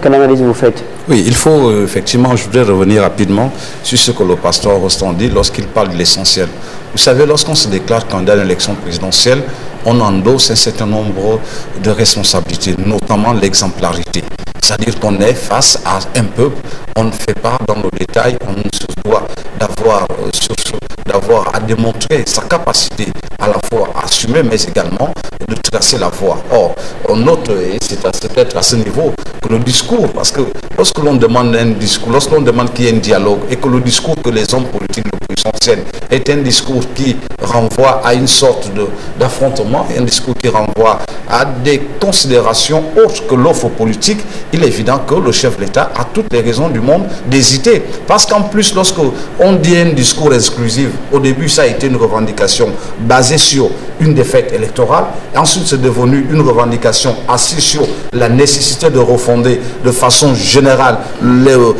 Quelle analyse vous faites? Oui, il faut effectivement, je voudrais revenir rapidement sur ce que le pasteur Rostand dit lorsqu'il parle de l'essentiel. Vous savez, lorsqu'on se déclare candidat à l'élection présidentielle, on endosse un certain nombre de responsabilités, notamment l'exemplarité. C'est-à-dire qu'on est face à un peuple, on ne fait pas dans le détail, on se doit d'avoir à démontrer sa capacité à la fois à assumer, mais également de tracer la voie. Or, on note, et c'est peut-être à ce niveau, que le discours, parce que lorsque l'on demande un discours, lorsqu'on demande qu'il y ait un dialogue, et que le discours que les hommes politiques de l'opposition tiennent est un discours qui renvoie à une sorte d'affrontement, un discours qui renvoie à des considérations autres que l'offre politique, il est évident que le chef de l'État a toutes les raisons du monde d'hésiter. Parce qu'en plus, lorsqu'on dit un discours exclusif, au début ça a été une revendication basée sur une défaite électorale, et ensuite c'est devenu une revendication assise sur la nécessité de refonder de façon générale le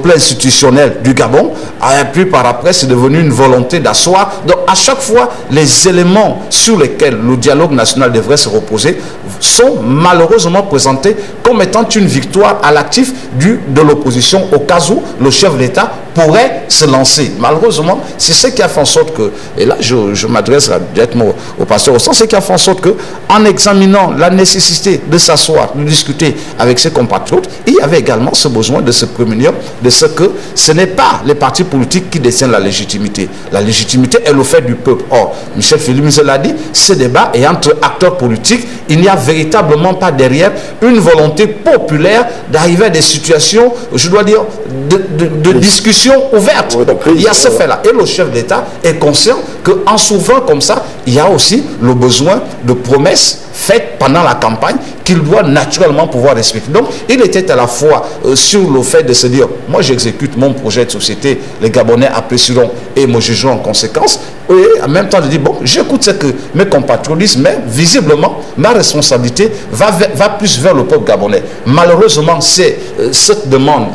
plan institutionnel du Gabon, et puis par après c'est devenu une volonté d'asseoir. Donc à chaque fois, les éléments sur lesquels le dialogue national devrait se reposer sont malheureusement présentés comme étant une victoire à l'actif de l'opposition au cas où le chef de l'État pourrait se lancer. Malheureusement, c'est ce qui a fait en sorte que, et là je m'adresse directement au pasteur Rostand, c'est qui a fait en sorte que, en examinant la nécessité de s'asseoir, de discuter avec ses compatriotes, il y avait également ce besoin de se prémunir de ce que ce n'est pas les partis politiques qui détiennent la légitimité. La légitimité est le fait du peuple. Or, Michel Philippe l'a dit, ce débat est entre acteurs politiques, il n'y a véritablement pas derrière une volonté populaire d'arriver à des situations, je dois dire, de discussion ouverte. Il y a ce fait-là. Et le chef d'État est conscient qu'en s'ouvrant comme ça, il y a aussi le besoin de promesses faites pendant la campagne qu'il doit naturellement pouvoir respecter. Donc, il était à la fois sur le fait de se dire, moi j'exécute mon projet de société, les Gabonais apprécieront et me jugeront en conséquence, et en même temps de dire, bon, j'écoute ce que mes compatriotes disent, mais visiblement, ma responsabilité va plus vers le peuple gabonais. Malheureusement, c'est cette demande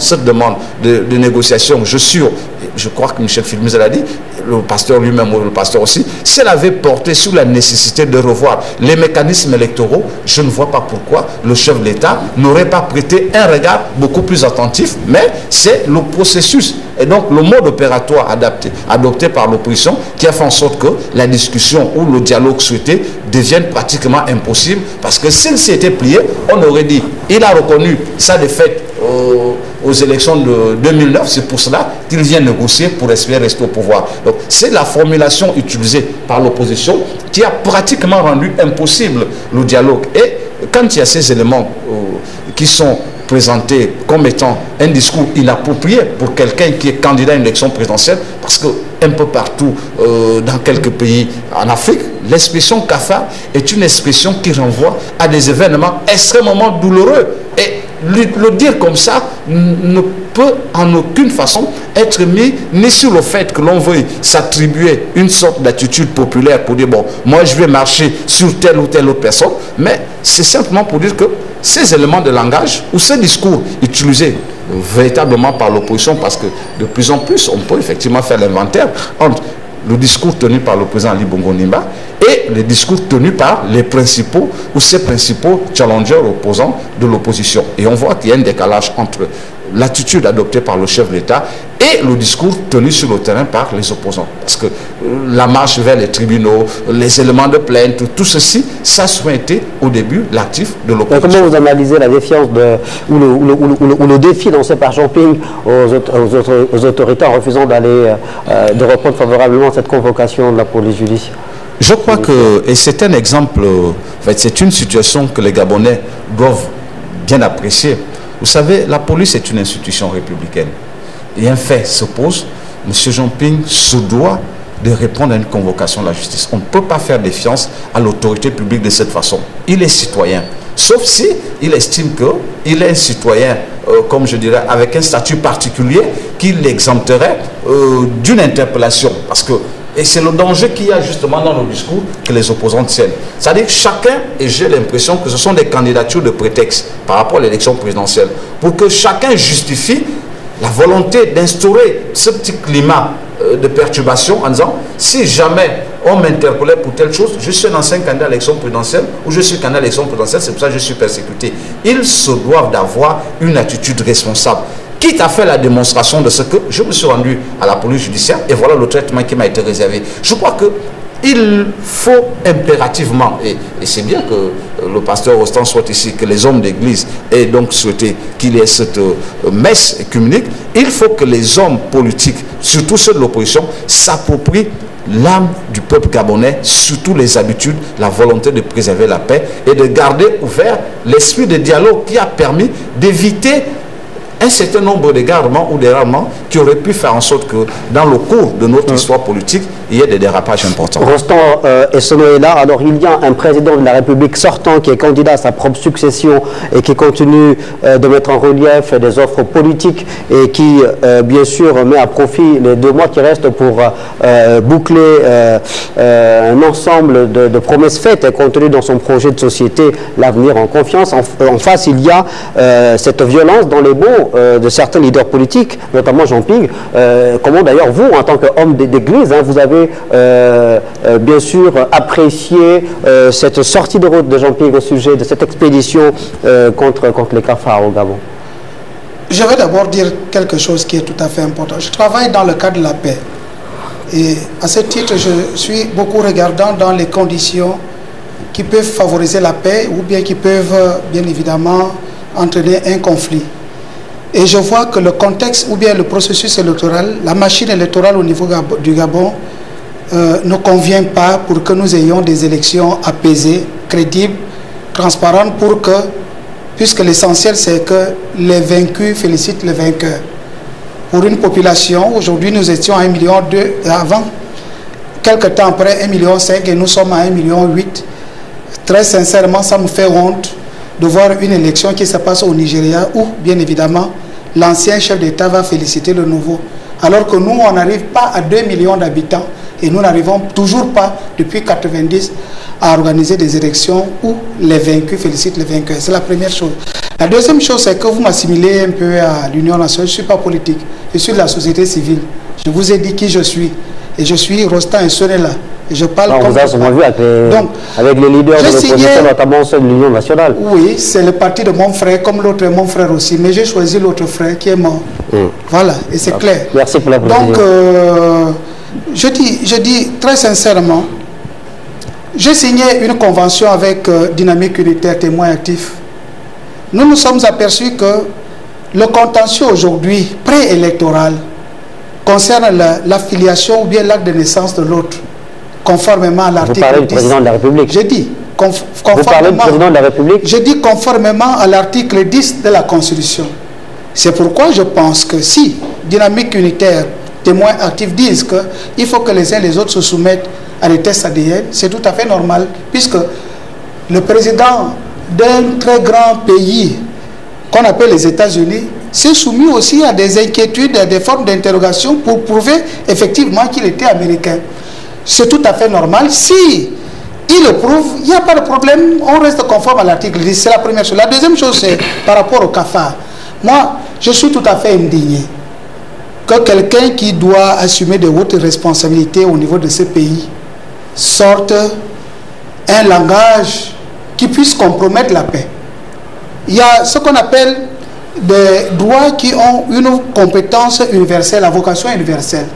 de négociation, je crois que Michel Filmez l'a dit, le pasteur lui-même ou le pasteur aussi, si elle avait porté sur la nécessité de revoir les mécanismes électoraux, je ne vois pas pourquoi le chef de l'État n'aurait pas prêté un regard beaucoup plus attentif, mais c'est le processus et donc le mode opératoire adopté par l'opposition qui a fait en sorte que la discussion ou le dialogue souhaité devienne pratiquement impossible, parce que s'il s'était plié, on aurait dit, il a reconnu sa défaite aux élections de 2009, c'est pour cela qu'il vient négocier pour espérer rester au pouvoir. Donc c'est la formulation utilisée par l'opposition qui a pratiquement rendu impossible le dialogue. Et quand il y a ces éléments qui sont présentés comme étant un discours inapproprié pour quelqu'un qui est candidat à une élection présidentielle, parce que un peu partout dans quelques pays en Afrique, l'expression cafard est une expression qui renvoie à des événements extrêmement douloureux. Et le dire comme ça ne peut en aucune façon être mis ni sur le fait que l'on veuille s'attribuer une sorte d'attitude populaire pour dire, bon, moi je vais marcher sur telle ou telle autre personne, mais c'est simplement pour dire que ces éléments de langage ou ces discours utilisés véritablement par l'opposition, parce que de plus en plus on peut effectivement faire l'inventaire entre le discours tenu par le président Ali Bongo Ondimba et les discours tenus par les principaux ou ces principaux challengers opposants de l'opposition. Et on voit qu'il y a un décalage entre l'attitude adoptée par le chef de l'État et le discours tenu sur le terrain par les opposants. Parce que la marche vers les tribunaux, les éléments de plainte, tout ceci, ça a souvent été au début l'actif de l'opposition. Comment vous analysez la défiance ou le défi lancé par Jean-Ping aux autorités en refusant de répondre favorablement à cette convocation de la police judiciaire? Je crois que, et c'est un exemple, en fait, c'est une situation que les Gabonais doivent bien apprécier. Vous savez, la police est une institution républicaine. Et un fait se pose, M. Jean-Ping se doit de répondre à une convocation de la justice. On ne peut pas faire défiance à l'autorité publique de cette façon. Il est citoyen. Sauf si il estime qu'il est un citoyen, comme je dirais, avec un statut particulier qui l'exempterait d'une interpellation. Parce que, et c'est le danger qu'il y a justement dans le discours que les opposants tiennent. C'est-à-dire que chacun, et j'ai l'impression que ce sont des candidatures de prétexte par rapport à l'élection présidentielle, pour que chacun justifie la volonté d'instaurer ce petit climat de perturbation en disant, si jamais on m'interpellait pour telle chose, je suis un ancien candidat à l'élection présidentielle ou je suis candidat à l'élection présidentielle, c'est pour ça que je suis persécuté. Ils se doivent d'avoir une attitude responsable. Quitte à faire la démonstration de ce que je me suis rendu à la police judiciaire et voilà le traitement qui m'a été réservé. Je crois qu'il faut impérativement, et c'est bien que le pasteur Rostand soit ici, que les hommes d'église aient donc souhaité qu'il y ait cette messe œcuménique, il faut que les hommes politiques, surtout ceux de l'opposition, s'approprient l'âme du peuple gabonais, surtout les habitudes, la volonté de préserver la paix et de garder ouvert l'esprit de dialogue qui a permis d'éviter un certain nombre d'égarements ou d'errements qui auraient pu faire en sorte que dans le cours de notre histoire politique, il y ait des dérapages importants. Rostand Essonno est là. Alors il y a un président de la République sortant qui est candidat à sa propre succession et qui continue de mettre en relief des offres politiques et qui bien sûr met à profit les 2 mois qui restent pour boucler un ensemble de promesses faites contenues dans son projet de société, l'avenir en confiance. En face, il y a cette violence dans les mots de certains leaders politiques, notamment Jean-Ping. Comment d'ailleurs vous, en tant qu'homme d'église, vous avez bien sûr apprécié cette sortie de route de Jean-Ping au sujet de cette expédition contre les cafards au Gabon? Je vais d'abord dire quelque chose qui est tout à fait important. Je travaille dans le cadre de la paix. Et à ce titre, je suis beaucoup regardant dans les conditions qui peuvent favoriser la paix ou bien qui peuvent, bien évidemment, entraîner un conflit. Et je vois que le contexte ou bien le processus électoral, la machine électorale au niveau du Gabon ne convient pas pour que nous ayons des élections apaisées, crédibles, transparentes, puisque l'essentiel c'est que les vaincus félicitent les vainqueurs. Pour une population, aujourd'hui nous étions à 1,2 million avant, quelque temps après 1,5 million et nous sommes à 1,8 million. Très sincèrement, ça me fait honte de voir une élection qui se passe au Nigeria où, bien évidemment, l'ancien chef d'État va féliciter le nouveau. Alors que nous, on n'arrive pas à 2 millions d'habitants et nous n'arrivons toujours pas, depuis 1990, à organiser des élections où les vaincus félicitent les vainqueurs. C'est la première chose. La deuxième chose, c'est que vous m'assimilez un peu à l'Union nationale. Je ne suis pas politique, je suis de la société civile. Je vous ai dit qui je suis. Et je suis Rostan Nsonela. Et je parle comme... Vous avez souvent vu avec les leaders de l'opposition, notamment ceux de l'Union nationale. Oui, c'est le parti de mon frère, comme l'autre est mon frère aussi. Mais j'ai choisi l'autre frère qui est mort. Voilà, et c'est clair. Merci pour la précision. Donc, je dis très sincèrement, j'ai signé une convention avec Dynamique Unitaire Témoin Actif. Nous nous sommes aperçus que le contentieux aujourd'hui, préélectoral, concerne l'affiliation ou bien l'acte de naissance de l'autre, conformément à l'article 10. Vous parlez du président de la République. Je dis, vous parlez du président de la République. Je dis conformément à l'article 10 de la Constitution. C'est pourquoi je pense que si Dynamique Unitaire, Témoins Actifs disent qu'il faut que les uns et les autres se soumettent à des tests ADN, c'est tout à fait normal, puisque le président d'un très grand pays qu'on appelle les États-Unis s'est soumis aussi à des inquiétudes, à des formes d'interrogation pour prouver effectivement qu'il était américain. C'est tout à fait normal. Si il le prouve, il n'y a pas de problème, on reste conforme à l'article 10. C'est la première chose. La deuxième chose, c'est par rapport au cafard. Moi, je suis tout à fait indigné que quelqu'un qui doit assumer de hautes responsabilités au niveau de ce pays sorte un langage qui puisse compromettre la paix. Il y a ce qu'on appelle des droits qui ont une compétence universelle, la vocation universelle.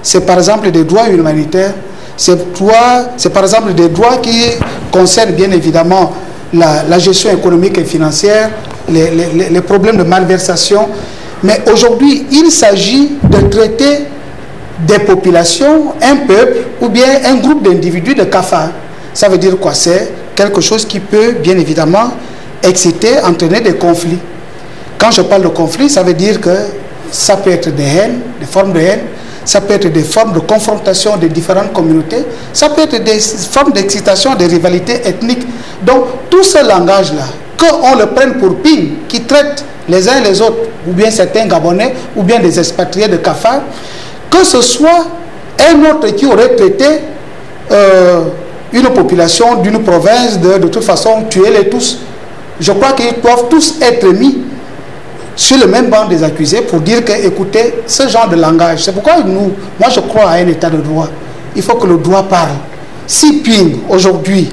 C'est par exemple des droits humanitaires, c'est par exemple des droits qui concernent bien évidemment la gestion économique et financière, les problèmes de malversation. Mais aujourd'hui, il s'agit de traiter des populations, un peuple ou bien un groupe d'individus de cafards. Ça veut dire quoi? C'est quelque chose qui peut bien évidemment exciter, entraîner des conflits. Quand je parle de conflit, ça veut dire que ça peut être des haines, des formes de haine, ça peut être des formes de confrontation de différentes communautés, ça peut être des formes d'excitation, des rivalités ethniques. Donc, tout ce langage-là, qu'on le prenne pour ping, qui traite les uns et les autres, ou bien certains Gabonais, ou bien des expatriés de cafards, que ce soit un autre qui aurait traité une population d'une province, de toute façon, tuez-les tous. Je crois qu'ils doivent tous être mis sur le même banc des accusés pour dire que, écoutez, ce genre de langage, c'est pourquoi moi je crois à un état de droit. Il faut que le droit parle. Si Ping, aujourd'hui,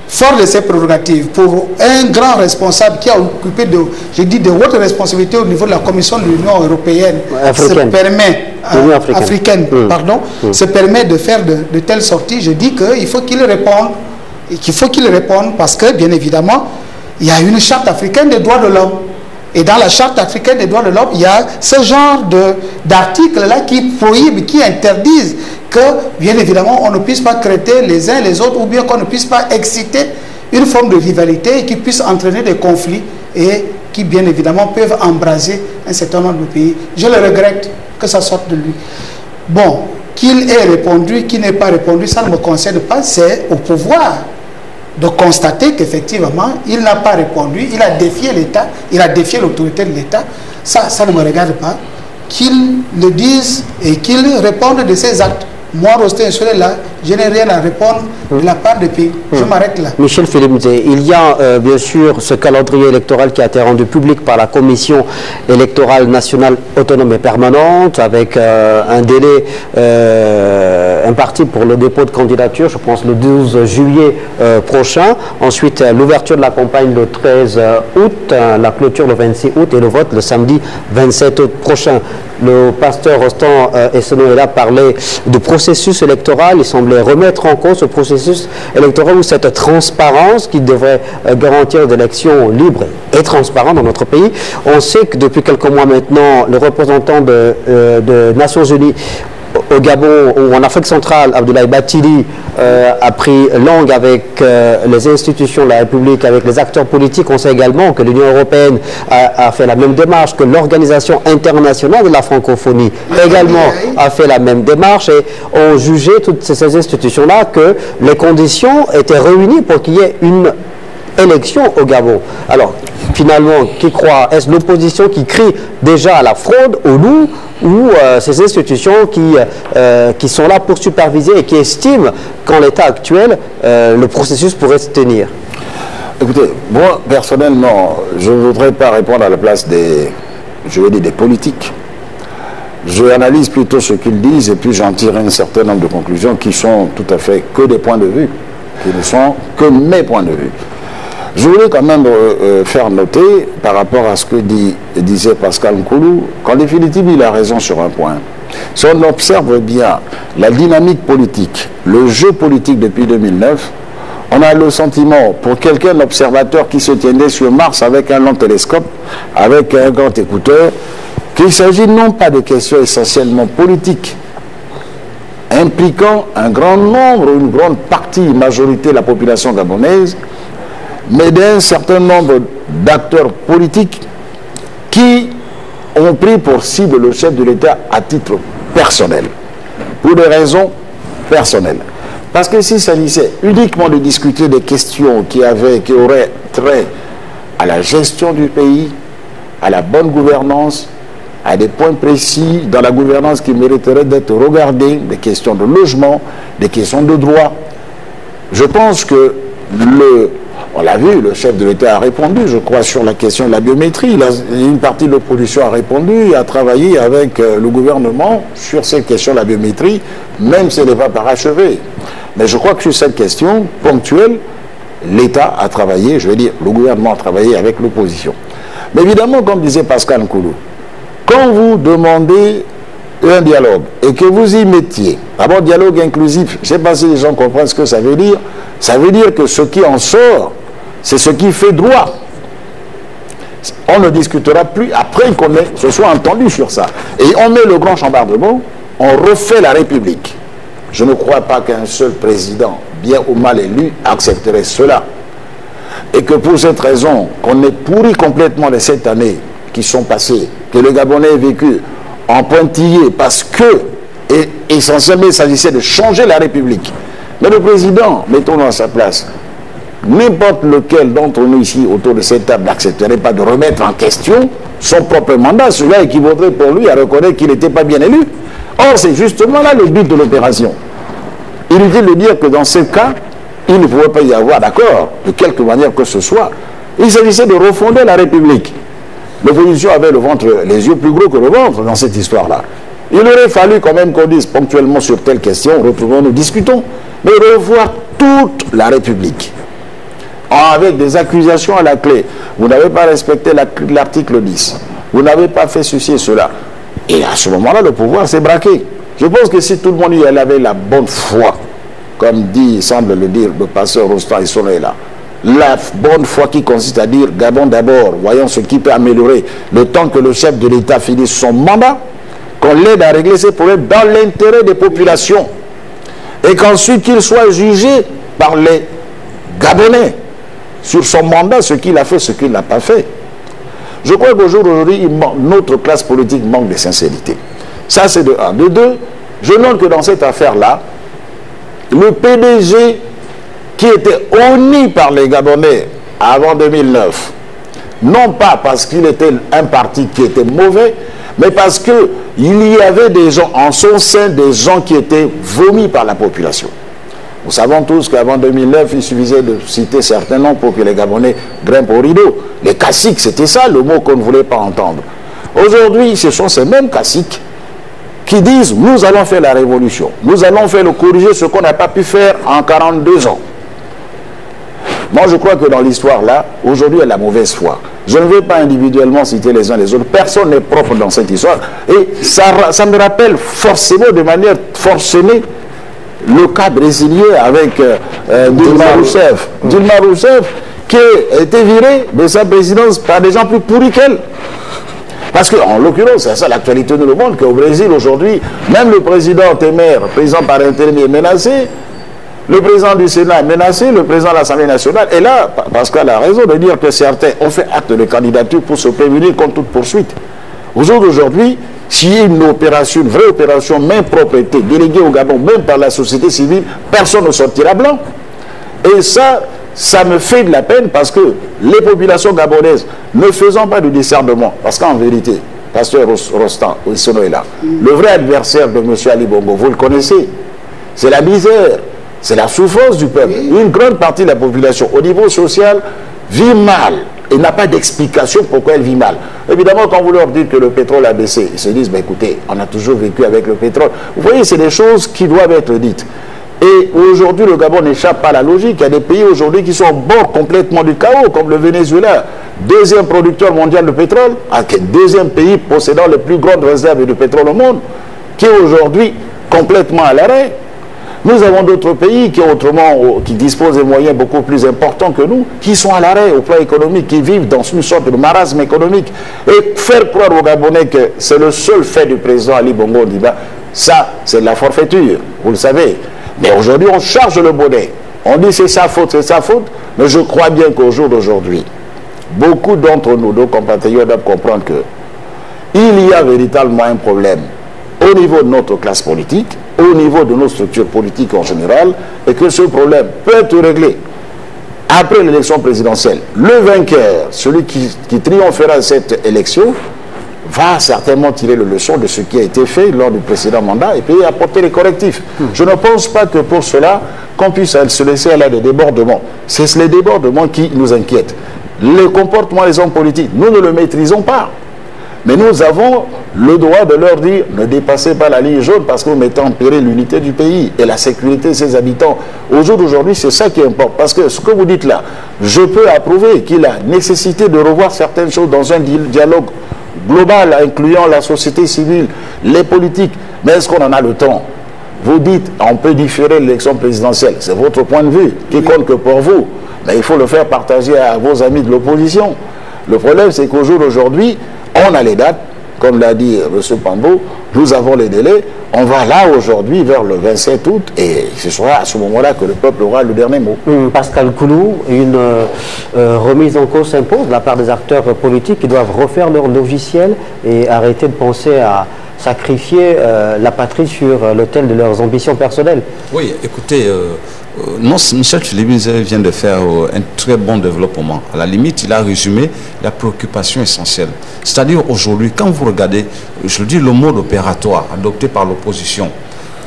fort de ses prérogatives, pour un grand responsable qui a occupé de hautes responsabilités au niveau de la Commission de l'Union européenne, africaine, se permet de faire de telles sorties, je dis qu'il faut qu'il réponde. Et qu'il faut qu'il réponde parce que, bien évidemment, il y a une charte africaine des droits de l'homme. Et dans la charte africaine des droits de l'homme, il y a ce genre d'articles-là qui prohibent, qui interdisent que, bien évidemment, on ne puisse pas traiter les uns les autres ou bien qu'on ne puisse pas exciter une forme de rivalité qui puisse entraîner des conflits et qui, bien évidemment, peuvent embraser un certain nombre de pays. Je le regrette que ça sorte de lui. Bon, qu'il ait répondu, qu'il n'ait pas répondu, ça ne me concerne pas, c'est au pouvoir de constater qu'effectivement, il n'a pas répondu, il a défié l'État, il a défié l'autorité de l'État. Ça ne me regarde pas. Qu'il le dise et qu'il réponde de ses actes. Moi, Rostan Nsonela, je n'ai rien à répondre de la part des pays. Je m'arrête là. Michel Philippe, il y a bien sûr ce calendrier électoral qui a été rendu public par la Commission électorale nationale autonome et permanente avec un délai imparti pour le dépôt de candidature, je pense le 12 juillet prochain. Ensuite, l'ouverture de la campagne le 13 août, la clôture le 26 août et le vote le samedi 27 août prochain. Le pasteur Rostan Nsonela parlait de processus électoral. Il semblait remettre en cause ce processus électoral ou cette transparence qui devrait garantir des élections libres et transparentes dans notre pays. On sait que depuis quelques mois maintenant, le représentant de Nations Unies au Gabon ou en Afrique centrale, Abdoulaye Bathily a pris langue avec les institutions de la République, avec les acteurs politiques. On sait également que l'Union européenne a fait la même démarche, que l'Organisation internationale de la francophonie également a fait la même démarche et ont jugé toutes ces institutions-là que les conditions étaient réunies pour qu'il y ait une élection au Gabon. Alors, finalement, qui croit? Est-ce l'opposition qui crie déjà à la fraude, au loup, ou ces institutions qui sont là pour superviser et qui estiment qu'en l'état actuel, le processus pourrait se tenir? Écoutez, moi, personnellement, je ne voudrais pas répondre à la place des politiques. Je analyse plutôt ce qu'ils disent et puis j'en tire un certain nombre de conclusions qui sont tout à fait que des points de vue, qui ne sont que mes points de vue. Je voulais quand même faire noter par rapport à ce que disait Pascal Nkoulou, qu'en définitive, il a raison sur un point. Si on observe bien la dynamique politique, le jeu politique depuis 2009, on a le sentiment, pour quelqu'un, observateur qui se tiendait sur Mars avec un long télescope, avec un grand écouteur, qu'il s'agit non pas de questions essentiellement politiques, impliquant un grand nombre, une grande partie, une majorité de la population gabonaise, mais d'un certain nombre d'acteurs politiques qui ont pris pour cible le chef de l'État à titre personnel, pour des raisons personnelles. Parce que s'il s'agissait uniquement de discuter des questions qui auraient trait à la gestion du pays, à la bonne gouvernance, à des points précis dans la gouvernance qui mériteraient d'être regardés, des questions de logement, des questions de droit, je pense que on l'a vu, le chef de l'État a répondu, je crois, sur la question de la biométrie. Une partie de l'opposition a répondu et a travaillé avec le gouvernement sur cette question de la biométrie, même si elle n'est pas parachevée. Mais je crois que sur cette question ponctuelle, l'État a travaillé, je veux dire, le gouvernement a travaillé avec l'opposition. Mais évidemment, comme disait Pascal Nkoulou, quand vous demandez un dialogue et que vous y mettiez, d'abord dialogue inclusif, je ne sais pas si les gens comprennent ce que ça veut dire. Ça veut dire que ce qui en sort, c'est ce qui fait droit. On ne discutera plus après qu'on se soit entendu sur ça. Et on met le grand chambardement, on refait la République. Je ne crois pas qu'un seul président, bien ou mal élu, accepterait cela. Et que pour cette raison, qu'on ait pourri complètement les 7 années qui sont passées, que le Gabonais ait vécu en pointillé parce que, et essentiellement, il s'agissait de changer la République. Mais le président, mettons-le à sa place, n'importe lequel d'entre nous ici autour de cette table n'accepterait pas de remettre en question son propre mandat. Cela équivaudrait pour lui à reconnaître qu'il n'était pas bien élu. Or, c'est justement là le but de l'opération. Inutile de dire que dans ce cas, il ne pouvait pas y avoir d'accord, de quelque manière que ce soit. Il s'agissait de refonder la République. L'opposition avait le ventre, les yeux plus gros que le ventre dans cette histoire-là. Il aurait fallu quand même qu'on dise ponctuellement sur telle question, retrouvons, nous discutons, mais revoir toute la République. Avec des accusations à la clé. Vous n'avez pas respecté l'article 10. Vous n'avez pas fait ceci et cela. Et à ce moment-là, le pouvoir s'est braqué. Je pense que si tout le monde y avait la bonne foi, comme semble le dire le pasteur Rostand et là, la bonne foi qui consiste à dire Gabon d'abord, voyons ce qui peut améliorer le temps que le chef de l'État finisse son mandat, qu'on l'aide à régler ses problèmes dans l'intérêt des populations et qu'ensuite qu'il soit jugé par les Gabonais sur son mandat, ce qu'il a fait, ce qu'il n'a pas fait. Je crois qu'aujourd'hui, notre classe politique manque de sincérité. Ça, c'est de un. De deux, je note que dans cette affaire-là, le PDG qui était honni par les Gabonais avant 2009, non pas parce qu'il était un parti qui était mauvais, mais parce qu'il y avait des gens en son sein, des gens qui étaient vomis par la population. Nous savons tous qu'avant 2009, il suffisait de citer certains noms pour que les Gabonais grimpent au rideau. Les caciques, c'était ça le mot qu'on ne voulait pas entendre. Aujourd'hui, ce sont ces mêmes caciques qui disent « nous allons faire la révolution, nous allons faire le corriger ce qu'on n'a pas pu faire en 42 ans ». Moi, je crois que dans l'histoire, là, aujourd'hui, il y a la mauvaise foi. Je ne vais pas individuellement citer les uns les autres. Personne n'est propre dans cette histoire. Et ça me rappelle forcément, de manière forcenée, le cas brésilien avec Dilma Rousseff. Dilma Rousseff qui a été virée de sa présidence par des gens plus pourris qu'elle. Parce qu'en l'occurrence, c'est ça l'actualité nous le montre, qu'au Brésil aujourd'hui, même le président Temer, président par intérim, est menacé. Le président du Sénat est menacé, le président de l'Assemblée nationale. Et là, Pascal a raison de dire que certains ont fait acte de candidature pour se prémunir contre toute poursuite. Aujourd'hui, s'il y a une opération, une vraie opération main propreté, déléguée au Gabon, même par la société civile, personne ne sortira blanc. Et ça me fait de la peine parce que les populations gabonaises, ne faisant pas de discernement, parce qu'en vérité, Pasteur Rostand, Issono est là, le vrai adversaire de M. Ali Bongo, vous le connaissez, c'est la misère, c'est la souffrance du peuple. Une grande partie de la population, au niveau social, vit mal. Et n'a pas d'explication pourquoi elle vit mal. Évidemment, quand vous leur dites que le pétrole a baissé, ils se disent, ben écoutez, on a toujours vécu avec le pétrole. Vous voyez, c'est des choses qui doivent être dites. Et aujourd'hui, le Gabon n'échappe pas à la logique. Il y a des pays aujourd'hui qui sont au bord complètement du chaos, comme le Venezuela, deuxième producteur mondial de pétrole, deuxième pays possédant les plus grandes réserves de pétrole au monde, qui est aujourd'hui complètement à l'arrêt. Nous avons d'autres pays qui disposent de moyens beaucoup plus importants que nous, qui sont à l'arrêt au plan économique, qui vivent dans une sorte de marasme économique. Et faire croire aux Gabonais que c'est le seul fait du président Ali Bongo Ondimba, ça, c'est de la forfaiture, vous le savez. Mais aujourd'hui, on charge le bonnet. On dit c'est sa faute, mais je crois bien qu'au jour d'aujourd'hui, beaucoup d'entre nous, nos compatriotes, doivent comprendre qu'il y a véritablement un problème au niveau de notre classe politique, au niveau de nos structures politiques en général, et que ce problème peut être réglé après l'élection présidentielle. Le vainqueur, celui qui triomphera de cette élection, va certainement tirer le leçon de ce qui a été fait lors du précédent mandat et puis apporter les correctifs. Je ne pense pas que pour cela, qu'on puisse se laisser aller à des débordements. C'est les débordements qui nous inquiètent. Le comportement des hommes politiques, nous ne le maîtrisons pas. Mais nous avons le droit de leur dire ne dépassez pas la ligne jaune parce que vous mettez en péril l'unité du pays et la sécurité de ses habitants. Au jour d'aujourd'hui, c'est ça qui importe. Parce que ce que vous dites là, je peux approuver qu'il y a nécessité de revoir certaines choses dans un dialogue global, incluant la société civile, les politiques. Mais est-ce qu'on en a le temps? Vous dites, on peut différer l'élection présidentielle. C'est votre point de vue, qui compte que pour vous. Mais il faut le faire partager à vos amis de l'opposition. Le problème, c'est qu'au jour d'aujourd'hui, on a les dates, comme l'a dit M. Pambo, nous avons les délais. On va là aujourd'hui vers le 27 août et ce sera à ce moment-là que le peuple aura le dernier mot. Pascal Koulou, une remise en cause s'impose de la part des acteurs politiques qui doivent refaire leur logiciel et arrêter de penser à sacrifier la patrie sur l'autel de leurs ambitions personnelles. Oui, écoutez, Michel Philippe vient de faire un très bon développement. À la limite, il a résumé la préoccupation essentielle. C'est-à-dire aujourd'hui, quand vous regardez, je dis le mode opératoire adopté par l'opposition,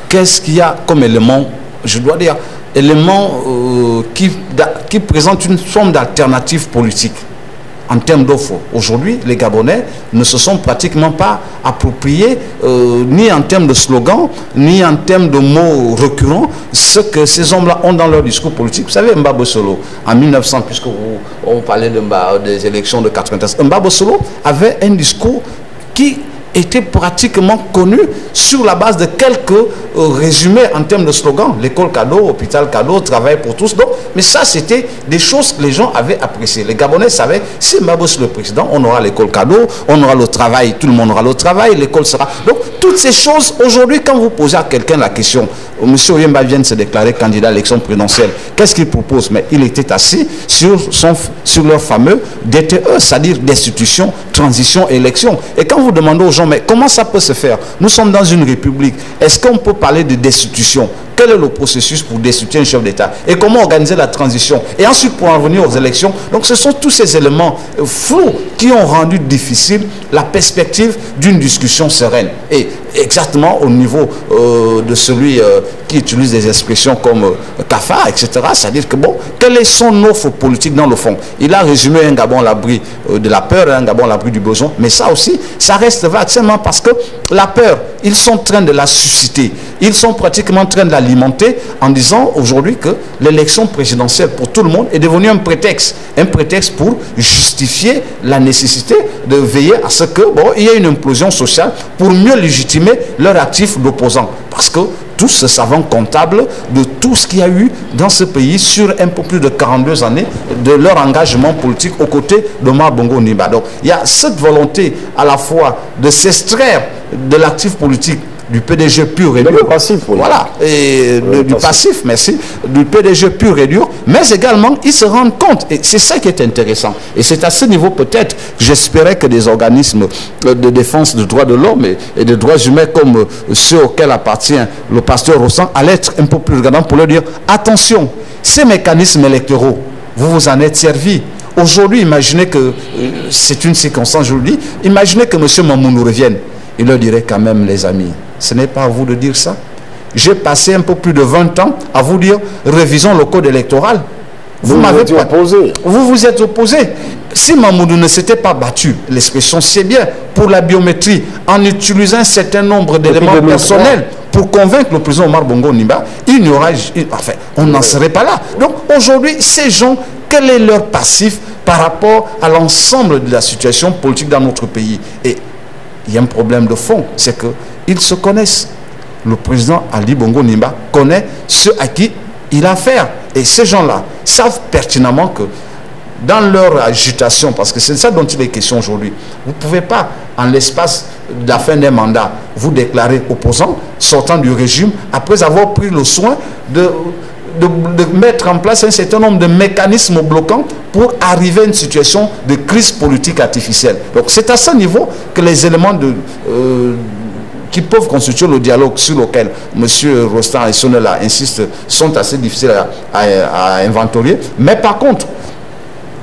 qu'est-ce qu'il y a comme élément, je dois dire, élément qui présente une forme d'alternative politique en termes d'offres. Aujourd'hui, les Gabonais ne se sont pratiquement pas appropriés, ni en termes de slogans, ni en termes de mots récurrents, ce que ces hommes-là ont dans leur discours politique. Vous savez, Mbabo Solo, en 1900, puisque on parlait des élections de 93, Mbabo Solo avait un discours qui était pratiquement connu sur la base de quelques résumés en termes de slogans. L'école cadeau, hôpital cadeau, travail pour tous. Donc, mais ça, c'était des choses que les gens avaient appréciées. Les Gabonais savaient, si Mbabo est le président, on aura l'école cadeau, on aura le travail, tout le monde aura le travail, l'école sera... Donc, toutes ces choses, aujourd'hui, quand vous posez à quelqu'un la question, M. Oyemba vient de se déclarer candidat à l'élection présidentielle, qu'est-ce qu'il propose? Mais il était assis sur leur fameux DTE, c'est-à-dire destitution, transition, élection. Et quand vous demandez aux gens, mais comment ça peut se faire? Nous sommes dans une république. Est-ce qu'on peut parler de destitution? Quel est le processus pour destituer un chef d'État? Et comment organiser la transition? Et ensuite, pour en venir aux élections. Donc, ce sont tous ces éléments flous qui ont rendu difficile la perspective d'une discussion sereine. Et exactement au niveau de celui qui utilise des expressions comme cafard, etc. C'est-à-dire que, bon, quelle est son offre politique dans le fond? Il a résumé un Gabon à l'abri de la peur, un Gabon à l'abri du besoin. Mais ça aussi, ça reste vague, seulement parce que la peur, ils sont en train de la susciter. Ils sont pratiquement en train de l'alimenter en disant aujourd'hui que l'élection présidentielle pour tout le monde est devenue un prétexte pour justifier la nécessité de veiller à ce que, bon, il y ait une implosion sociale pour mieux légitimer leur actif d'opposant. Parce que tous savants comptables de tout ce qu'il y a eu dans ce pays sur un peu plus de 42 années de leur engagement politique aux côtés d'Omar Bongo Ondimba. Donc il y a cette volonté à la fois de s'extraire de l'actif politique du PDG pur et dur. Du passif, oui. Voilà, et du passif, merci, du PDG pur et dur, mais également, ils se rendent compte, et c'est ça qui est intéressant. Et c'est à ce niveau, peut-être, j'espérais que des organismes de défense des droits de l'homme et des droits humains, comme ceux auxquels appartient le pasteur Rossan, allaient être un peu plus regardants pour leur dire, attention, ces mécanismes électoraux, vous vous en êtes servi. Aujourd'hui, imaginez que, c'est une circonstance, je vous le dis, imaginez que M. Mamounou revienne. Il leur dirait quand même, les amis, ce n'est pas à vous de dire ça. J'ai passé un peu plus de 20 ans à vous dire, révisons le code électoral. Vous m'avez opposé. Vous vous êtes opposé. Si Mamoudou ne s'était pas battu, l'expression c'est bien, pour la biométrie, en utilisant un certain nombre d'éléments personnels pour convaincre le président Omar Bongo Ondimba, il n'y aura, enfin, on n'en serait pas là. Donc aujourd'hui, ces gens, quel est leur passif par rapport à l'ensemble de la situation politique dans notre pays? Et il y a un problème de fond, c'est qu'ils se connaissent. Le président Ali Bongo Ondimba connaît ceux à qui il a affaire. Et ces gens-là savent pertinemment que dans leur agitation, parce que c'est ça dont il est question aujourd'hui, vous ne pouvez pas, en l'espace de la fin d'un mandat, vous déclarer opposant, sortant du régime, après avoir pris le soin de mettre en place un certain nombre de mécanismes bloquants pour arriver à une situation de crise politique artificielle. Donc c'est à ce niveau que les éléments qui peuvent constituer le dialogue sur lequel M. Rostan et Sonela insistent sont assez difficiles à inventorier. Mais par contre,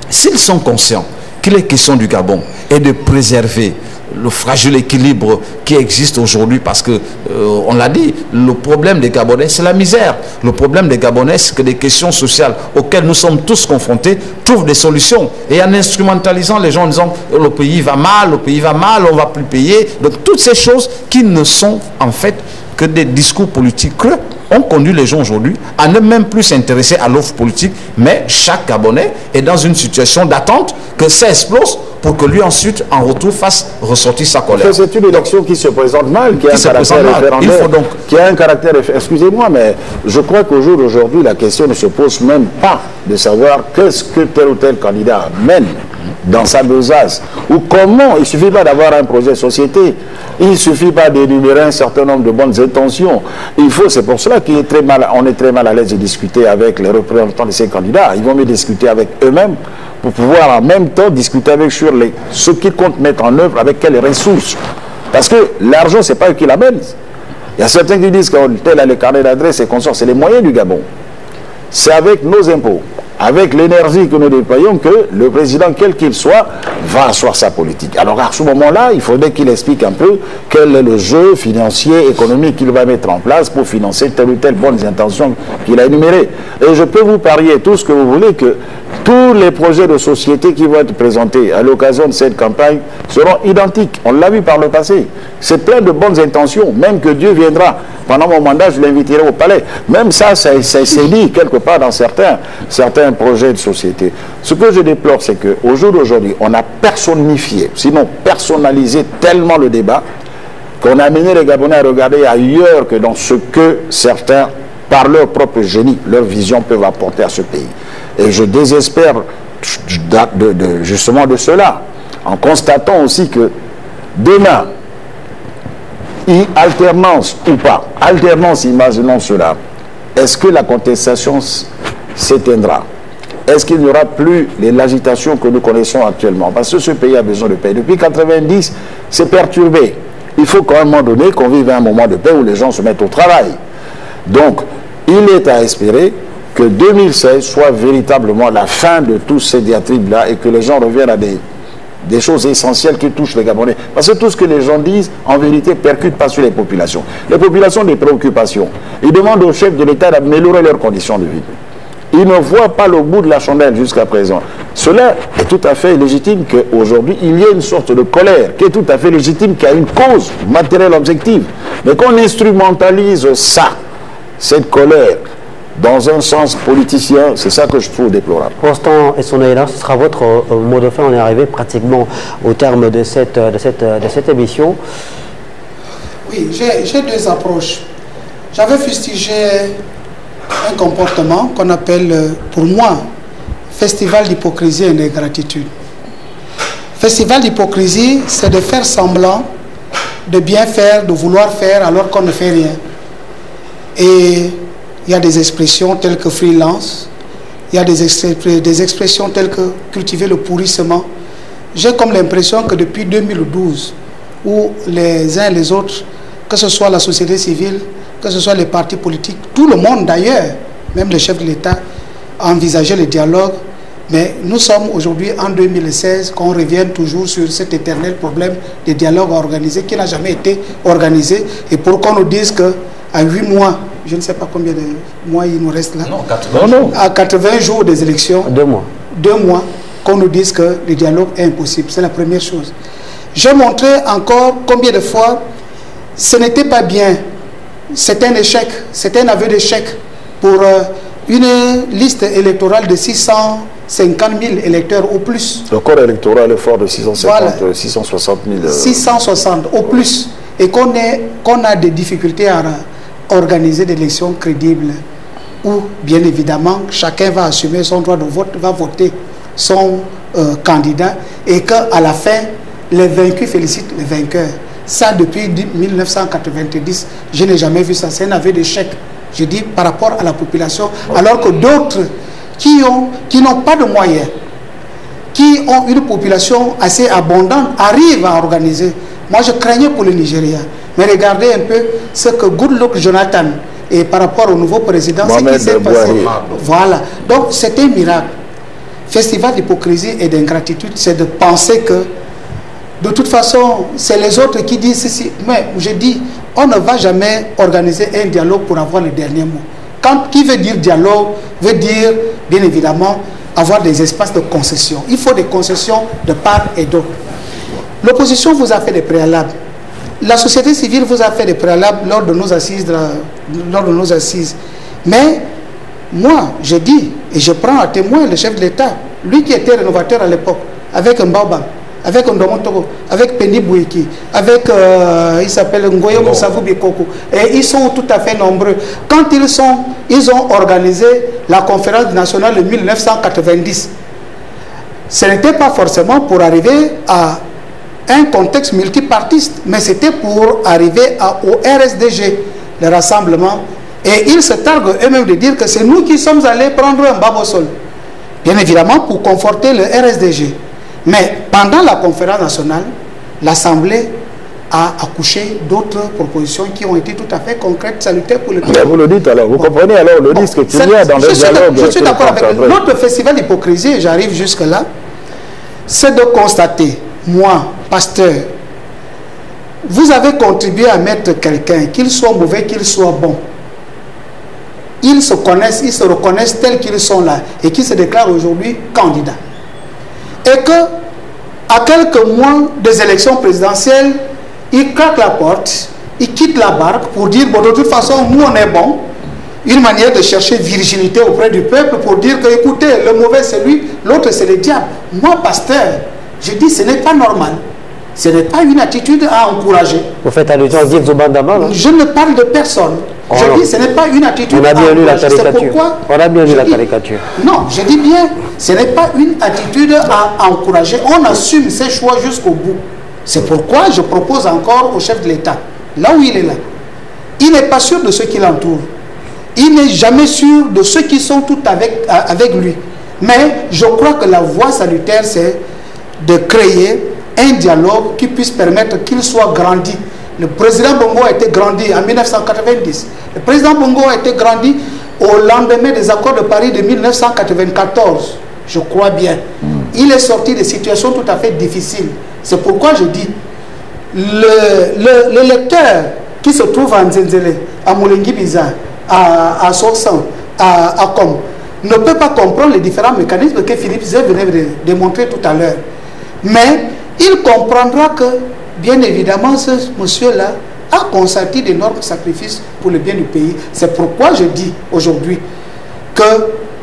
s'ils sont conscients qu'il est question du Gabon et de préserver le fragile équilibre qui existe aujourd'hui, parce que, on l'a dit, le problème des Gabonais, c'est la misère. Le problème des Gabonais, c'est que des questions sociales auxquelles nous sommes tous confrontés trouvent des solutions. Et en instrumentalisant les gens en disant le pays va mal, on ne va plus payer. Donc toutes ces choses qui ne sont en fait que des discours politiques creux ont conduit les gens aujourd'hui à ne même plus s'intéresser à l'offre politique, mais chaque Gabonais est dans une situation d'attente que ça explose pour que lui ensuite, en retour, fasse ressortir sa colère. C'est une élection qui se présente mal, qui a un caractère référendaire, qui a un caractère... Excusez-moi, mais je crois qu'au jour d'aujourd'hui, la question ne se pose même pas de savoir qu'est-ce que tel ou tel candidat mène dans sa besace, ou comment. Il ne suffit pas d'avoir un projet de société, il ne suffit pas d'énumérer un certain nombre de bonnes intentions. Il faut, c'est pour cela qu'on est très mal à l'aise de discuter avec les représentants de ces candidats. Ils vont mieux discuter avec eux-mêmes pour pouvoir en même temps discuter avec sur ce qu'ils comptent mettre en œuvre, avec quelles ressources. Parce que l'argent, ce n'est pas eux qui l'amènent. Il y a certains qui disent que tel a le carnet d'adresse et consorts, c'est les moyens du Gabon. C'est avec nos impôts, avec l'énergie que nous déployons, que le président, quel qu'il soit, va asseoir sa politique. Alors à ce moment-là, il faudrait qu'il explique un peu quel est le jeu financier, économique qu'il va mettre en place pour financer telle ou telle bonne intention qu'il a énumérée. Et je peux vous parier tout ce que vous voulez que tous les projets de société qui vont être présentés à l'occasion de cette campagne seront identiques. On l'a vu par le passé. C'est plein de bonnes intentions. Même que Dieu viendra. Pendant mon mandat, je l'inviterai au palais. Même ça, c'est dit quelque part dans certains projets de société. Ce que je déplore, c'est qu'au jour d'aujourd'hui, on a personnifié, sinon personnalisé tellement le débat, qu'on a amené les Gabonais à regarder ailleurs que dans ce que certains, par leur propre génie, leur vision, peuvent apporter à ce pays. Et je désespère justement de cela, en constatant aussi que demain, alternance ou pas, alternance, imaginons cela, est-ce que la contestation s'éteindra? Est-ce qu'il n'y aura plus l'agitation que nous connaissons actuellement? Parce que ce pays a besoin de paix. Depuis 1990, c'est perturbé. Il faut qu'à un moment donné, qu'on vive un moment de paix où les gens se mettent au travail. Donc, il est à espérer que 2016 soit véritablement la fin de tous ces diatribes-là et que les gens reviennent à des choses essentielles qui touchent les Gabonais. Parce que tout ce que les gens disent, en vérité, ne percute pas sur les populations. Les populations ont des préoccupations. Ils demandent au chef de l'État d'améliorer leurs conditions de vie. Ils ne voient pas le bout de la chandelle jusqu'à présent. Cela est tout à fait légitime qu'aujourd'hui, il y ait une sorte de colère qui est tout à fait légitime, qui a une cause matérielle objective. Mais qu'on instrumentalise ça, cette colère, dans un sens politicien, c'est ça que je trouve déplorable. Constant et Sonela, ce sera votre mot de fin. On est arrivé pratiquement au terme de cette émission. Oui, j'ai deux approches. j'avais fustigé un comportement qu'on appelle, pour moi, festival d'hypocrisie et d'ingratitude. Festival d'hypocrisie, c'est de faire semblant de bien faire, de vouloir faire alors qu'on ne fait rien. Et il y a des expressions telles que freelance, il y a des expressions telles que cultiver le pourrissement. J'ai comme l'impression que depuis 2012, où les uns et les autres, que ce soit la société civile, que ce soit les partis politiques, tout le monde d'ailleurs, même le chef de l'État, a envisagé le dialogue. Mais nous sommes aujourd'hui en 2016, qu'on revienne toujours sur cet éternel problème de dialogue organisé qui n'a jamais été organisé. Et pour qu'on nous dise qu'à 8 mois, je ne sais pas combien de mois il nous reste là. Non, 80 jours. À 80 jours des élections. 2 mois. 2 mois, qu'on nous dise que le dialogue est impossible. C'est la première chose. J'ai montré encore combien de fois ce n'était pas bien. C'est un échec. C'est un aveu d'échec pour une liste électorale de 650 000 électeurs au plus. Le corps électoral est fort de 650, Voilà. 660 000. 660 au plus. Et qu'on a des difficultés à organiser des élections crédibles où, bien évidemment, chacun va assumer son droit de vote, va voter son candidat et qu'à la fin, les vaincus félicitent les vainqueurs. Ça, depuis 1990, je n'ai jamais vu ça. C'est un aveu d'échec, je dis, par rapport à la population, alors que d'autres qui n'ont pas de moyens, qui ont une population assez abondante, arrivent à organiser. Moi, je craignais pour le Nigeria. Mais regardez un peu ce que Goodluck Jonathan, et par rapport au nouveau président, ce qui s'est passé. Voilà. Donc, c'est un miracle. Festival d'hypocrisie et d'ingratitude, c'est de penser que, de toute façon, c'est les autres qui disent ceci. Mais je dis, on ne va jamais organiser un dialogue pour avoir le dernier mot. Qui veut dire dialogue, veut dire, bien évidemment, avoir des espaces de concession. Il faut des concessions de part et d'autre. L'opposition vous a fait des préalables. La société civile vous a fait des préalables lors de nos assises. Mais moi, je dis, et je prends à témoin le chef de l'État, lui qui était rénovateur à l'époque, avec un Baobab, avec un Domontogo, avec Penny Bouiki, avec, il s'appelle Ngoye Moussavou Bikoko, et ils sont tout à fait nombreux. Quand ils ont organisé la conférence nationale de 1990, ce n'était pas forcément pour arriver à un contexte multipartiste, mais c'était pour arriver au RSDG, le rassemblement. Et ils se targuent eux-mêmes de dire que c'est nous qui sommes allés prendre un babosol. Bien évidemment, pour conforter le RSDG. Mais pendant la conférence nationale, l'Assemblée a accouché d'autres propositions qui ont été tout à fait concrètes, salutaires pour le pays. Vous le dites alors, vous comprenez alors le risque qu'il y a dans le dialogue. Je suis d'accord avec notre festival d'hypocrisie, et j'arrive jusque-là, c'est de constater, moi, pasteur, vous avez contribué à mettre quelqu'un, qu'il soit mauvais, qu'il soit bon. Ils se connaissent, ils se reconnaissent tels qu'ils sont là et qui se déclarent aujourd'hui candidats. Et que, à quelques mois des élections présidentielles, ils claquent la porte, ils quittent la barque pour dire, bon, de toute façon, nous on est bon. Une manière de chercher virginité auprès du peuple pour dire que, écoutez, le mauvais c'est lui, l'autre c'est le diable. Moi, pasteur, je dis, ce n'est pas normal. Ce n'est pas une attitude à encourager. Vous faites allusion à Guy Zobandama, non? Je ne parle de personne. Oh, je dis, ce n'est pas une attitude à encourager. On a bien lu la caricature. On a bien lu la caricature. Non, je dis bien, ce n'est pas une attitude à encourager. On assume ses choix jusqu'au bout. C'est pourquoi je propose encore au chef de l'État, là où il est là, il n'est pas sûr de ceux qui l'entourent. Il n'est jamais sûr de ceux qui sont tout avec lui. Mais je crois que la voie salutaire, c'est de créer un dialogue qui puisse permettre qu'il soit grandi. Le président Bongo a été grandi en 1990. Le président Bongo a été grandi au lendemain des accords de Paris de 1994. Je crois bien. Il est sorti de situations tout à fait difficiles. C'est pourquoi je dis, le lecteur qui se trouve en Nzenzele, à Moulengi Biza, à Sorsan, à Com, ne peut pas comprendre les différents mécanismes que Philippe Zé venait de démontrer tout à l'heure. Mais il comprendra que, bien évidemment, ce monsieur-là a consenti d'énormes sacrifices pour le bien du pays. C'est pourquoi je dis aujourd'hui que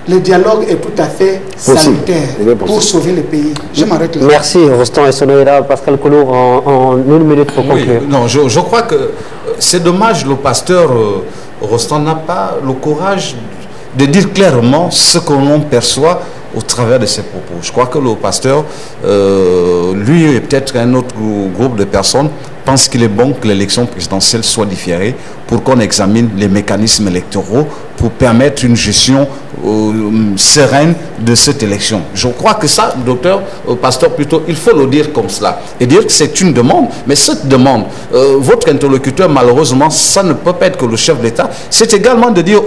le dialogue est tout à fait salutaire pour sauver le pays. Je m'arrête là. Merci, Rostand et Sonoïda. Pascal Koulour, en une minute pour conclure. Non, je crois que c'est dommage, le pasteur Rostand n'a pas le courage de dire clairement ce que l'on perçoit au travers de ses propos. Je crois que le pasteur, lui et peut-être un autre groupe de personnes, pense qu'il est bon que l'élection présidentielle soit différée pour qu'on examine les mécanismes électoraux pour permettre une gestion sereine de cette élection. Je crois que ça, docteur, pasteur plutôt, il faut le dire comme cela et dire que c'est une demande, mais cette demande, votre interlocuteur, malheureusement, ça ne peut pas être que le chef de l'État, c'est également de dire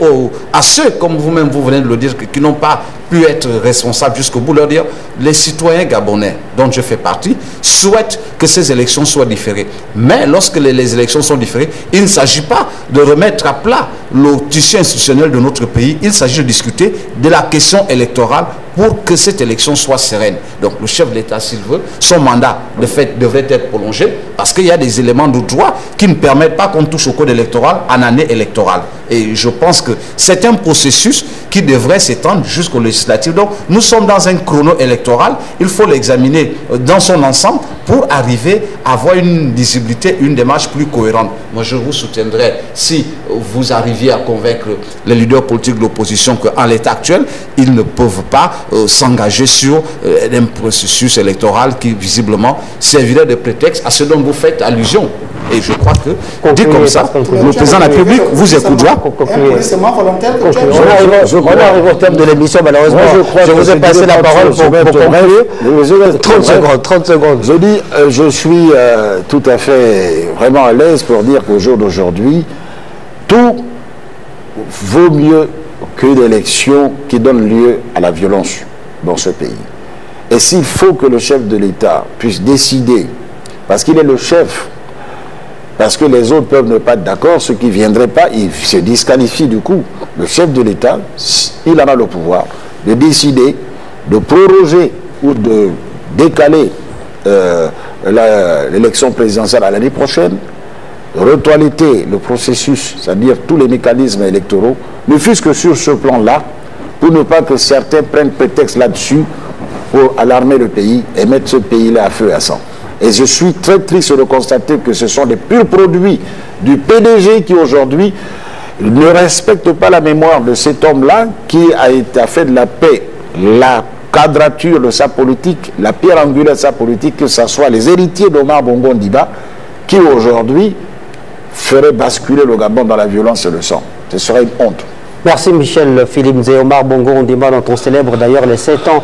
à ceux, comme vous-même vous venez de le dire, qui n'ont pas pu être responsables jusqu'au bout, leur dire, les citoyens gabonais, dont je fais partie, souhaitent que ces élections soient différées. Mais lorsque les élections sont différées, il ne s'agit pas de remettre à plat le tissu institutionnel de notre pays, il s'agit de discuter de la question électorale pour que cette élection soit sereine. Donc le chef de l'État, s'il veut, son mandat de fait devrait être prolongé parce qu'il y a des éléments de droit qui ne permettent pas qu'on touche au code électoral en année électorale. Et je pense que c'est un processus qui devrait s'étendre jusqu'au législatif. Donc nous sommes dans un chrono électoral, il faut l'examiner dans son ensemble pour arriver à avoir une visibilité, une démarche plus cohérente. Moi je vous soutiendrai si vous arriviez à convaincre les leaders politiques de l'opposition qu'en l'état actuel, ils ne peuvent pas s'engager sur un processus électoral qui visiblement servirait de prétexte à ce dont vous faites allusion. Et je crois que, dit comme ça, le président de la République vous écoutera. On arrive au terme de l'émission, malheureusement. Je vous ai passé la parole pour conclure. 30 secondes. Je dis, je suis tout à fait vraiment à l'aise pour dire qu'au jour d'aujourd'hui, tout vaut mieux qu'une élection qui donne lieu à la violence dans ce pays. Et s'il faut que le chef de l'État puisse décider, parce qu'il est le chef, parce que les autres peuvent ne pas être d'accord, ceux qui ne viendraient pas, ils se disqualifient du coup. Le chef de l'État, il en a le pouvoir de décider, de proroger ou de décaler l'élection présidentielle à l'année prochaine, retoiletter le processus, c'est-à-dire tous les mécanismes électoraux, ne fût-ce que sur ce plan-là, pour ne pas que certains prennent prétexte là-dessus pour alarmer le pays et mettre ce pays-là à feu et à sang. Et je suis très triste de constater que ce sont des purs produits du PDG qui aujourd'hui ne respectent pas la mémoire de cet homme-là qui a fait de la paix la quadrature de sa politique, la pierre angulaire de sa politique, que ce soit les héritiers d'Omar Bongo Ondimba qui aujourd'hui feraient basculer le Gabon dans la violence et le sang. Ce serait une honte. Merci Michel Philippe Nzé. Omar Bongo Ondimba, dont on célèbre d'ailleurs les 7 ans.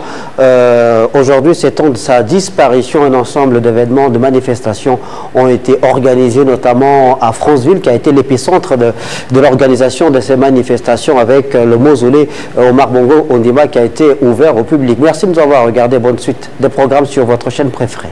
Aujourd'hui, 7 ans de sa disparition. Un ensemble d'événements, de manifestations ont été organisés, notamment à Franceville, qui a été l'épicentre de l'organisation de ces manifestations, avec le mausolée Omar Bongo Ondimba qui a été ouvert au public. Merci de nous avoir regardé. Bonne suite des programmes sur votre chaîne préférée.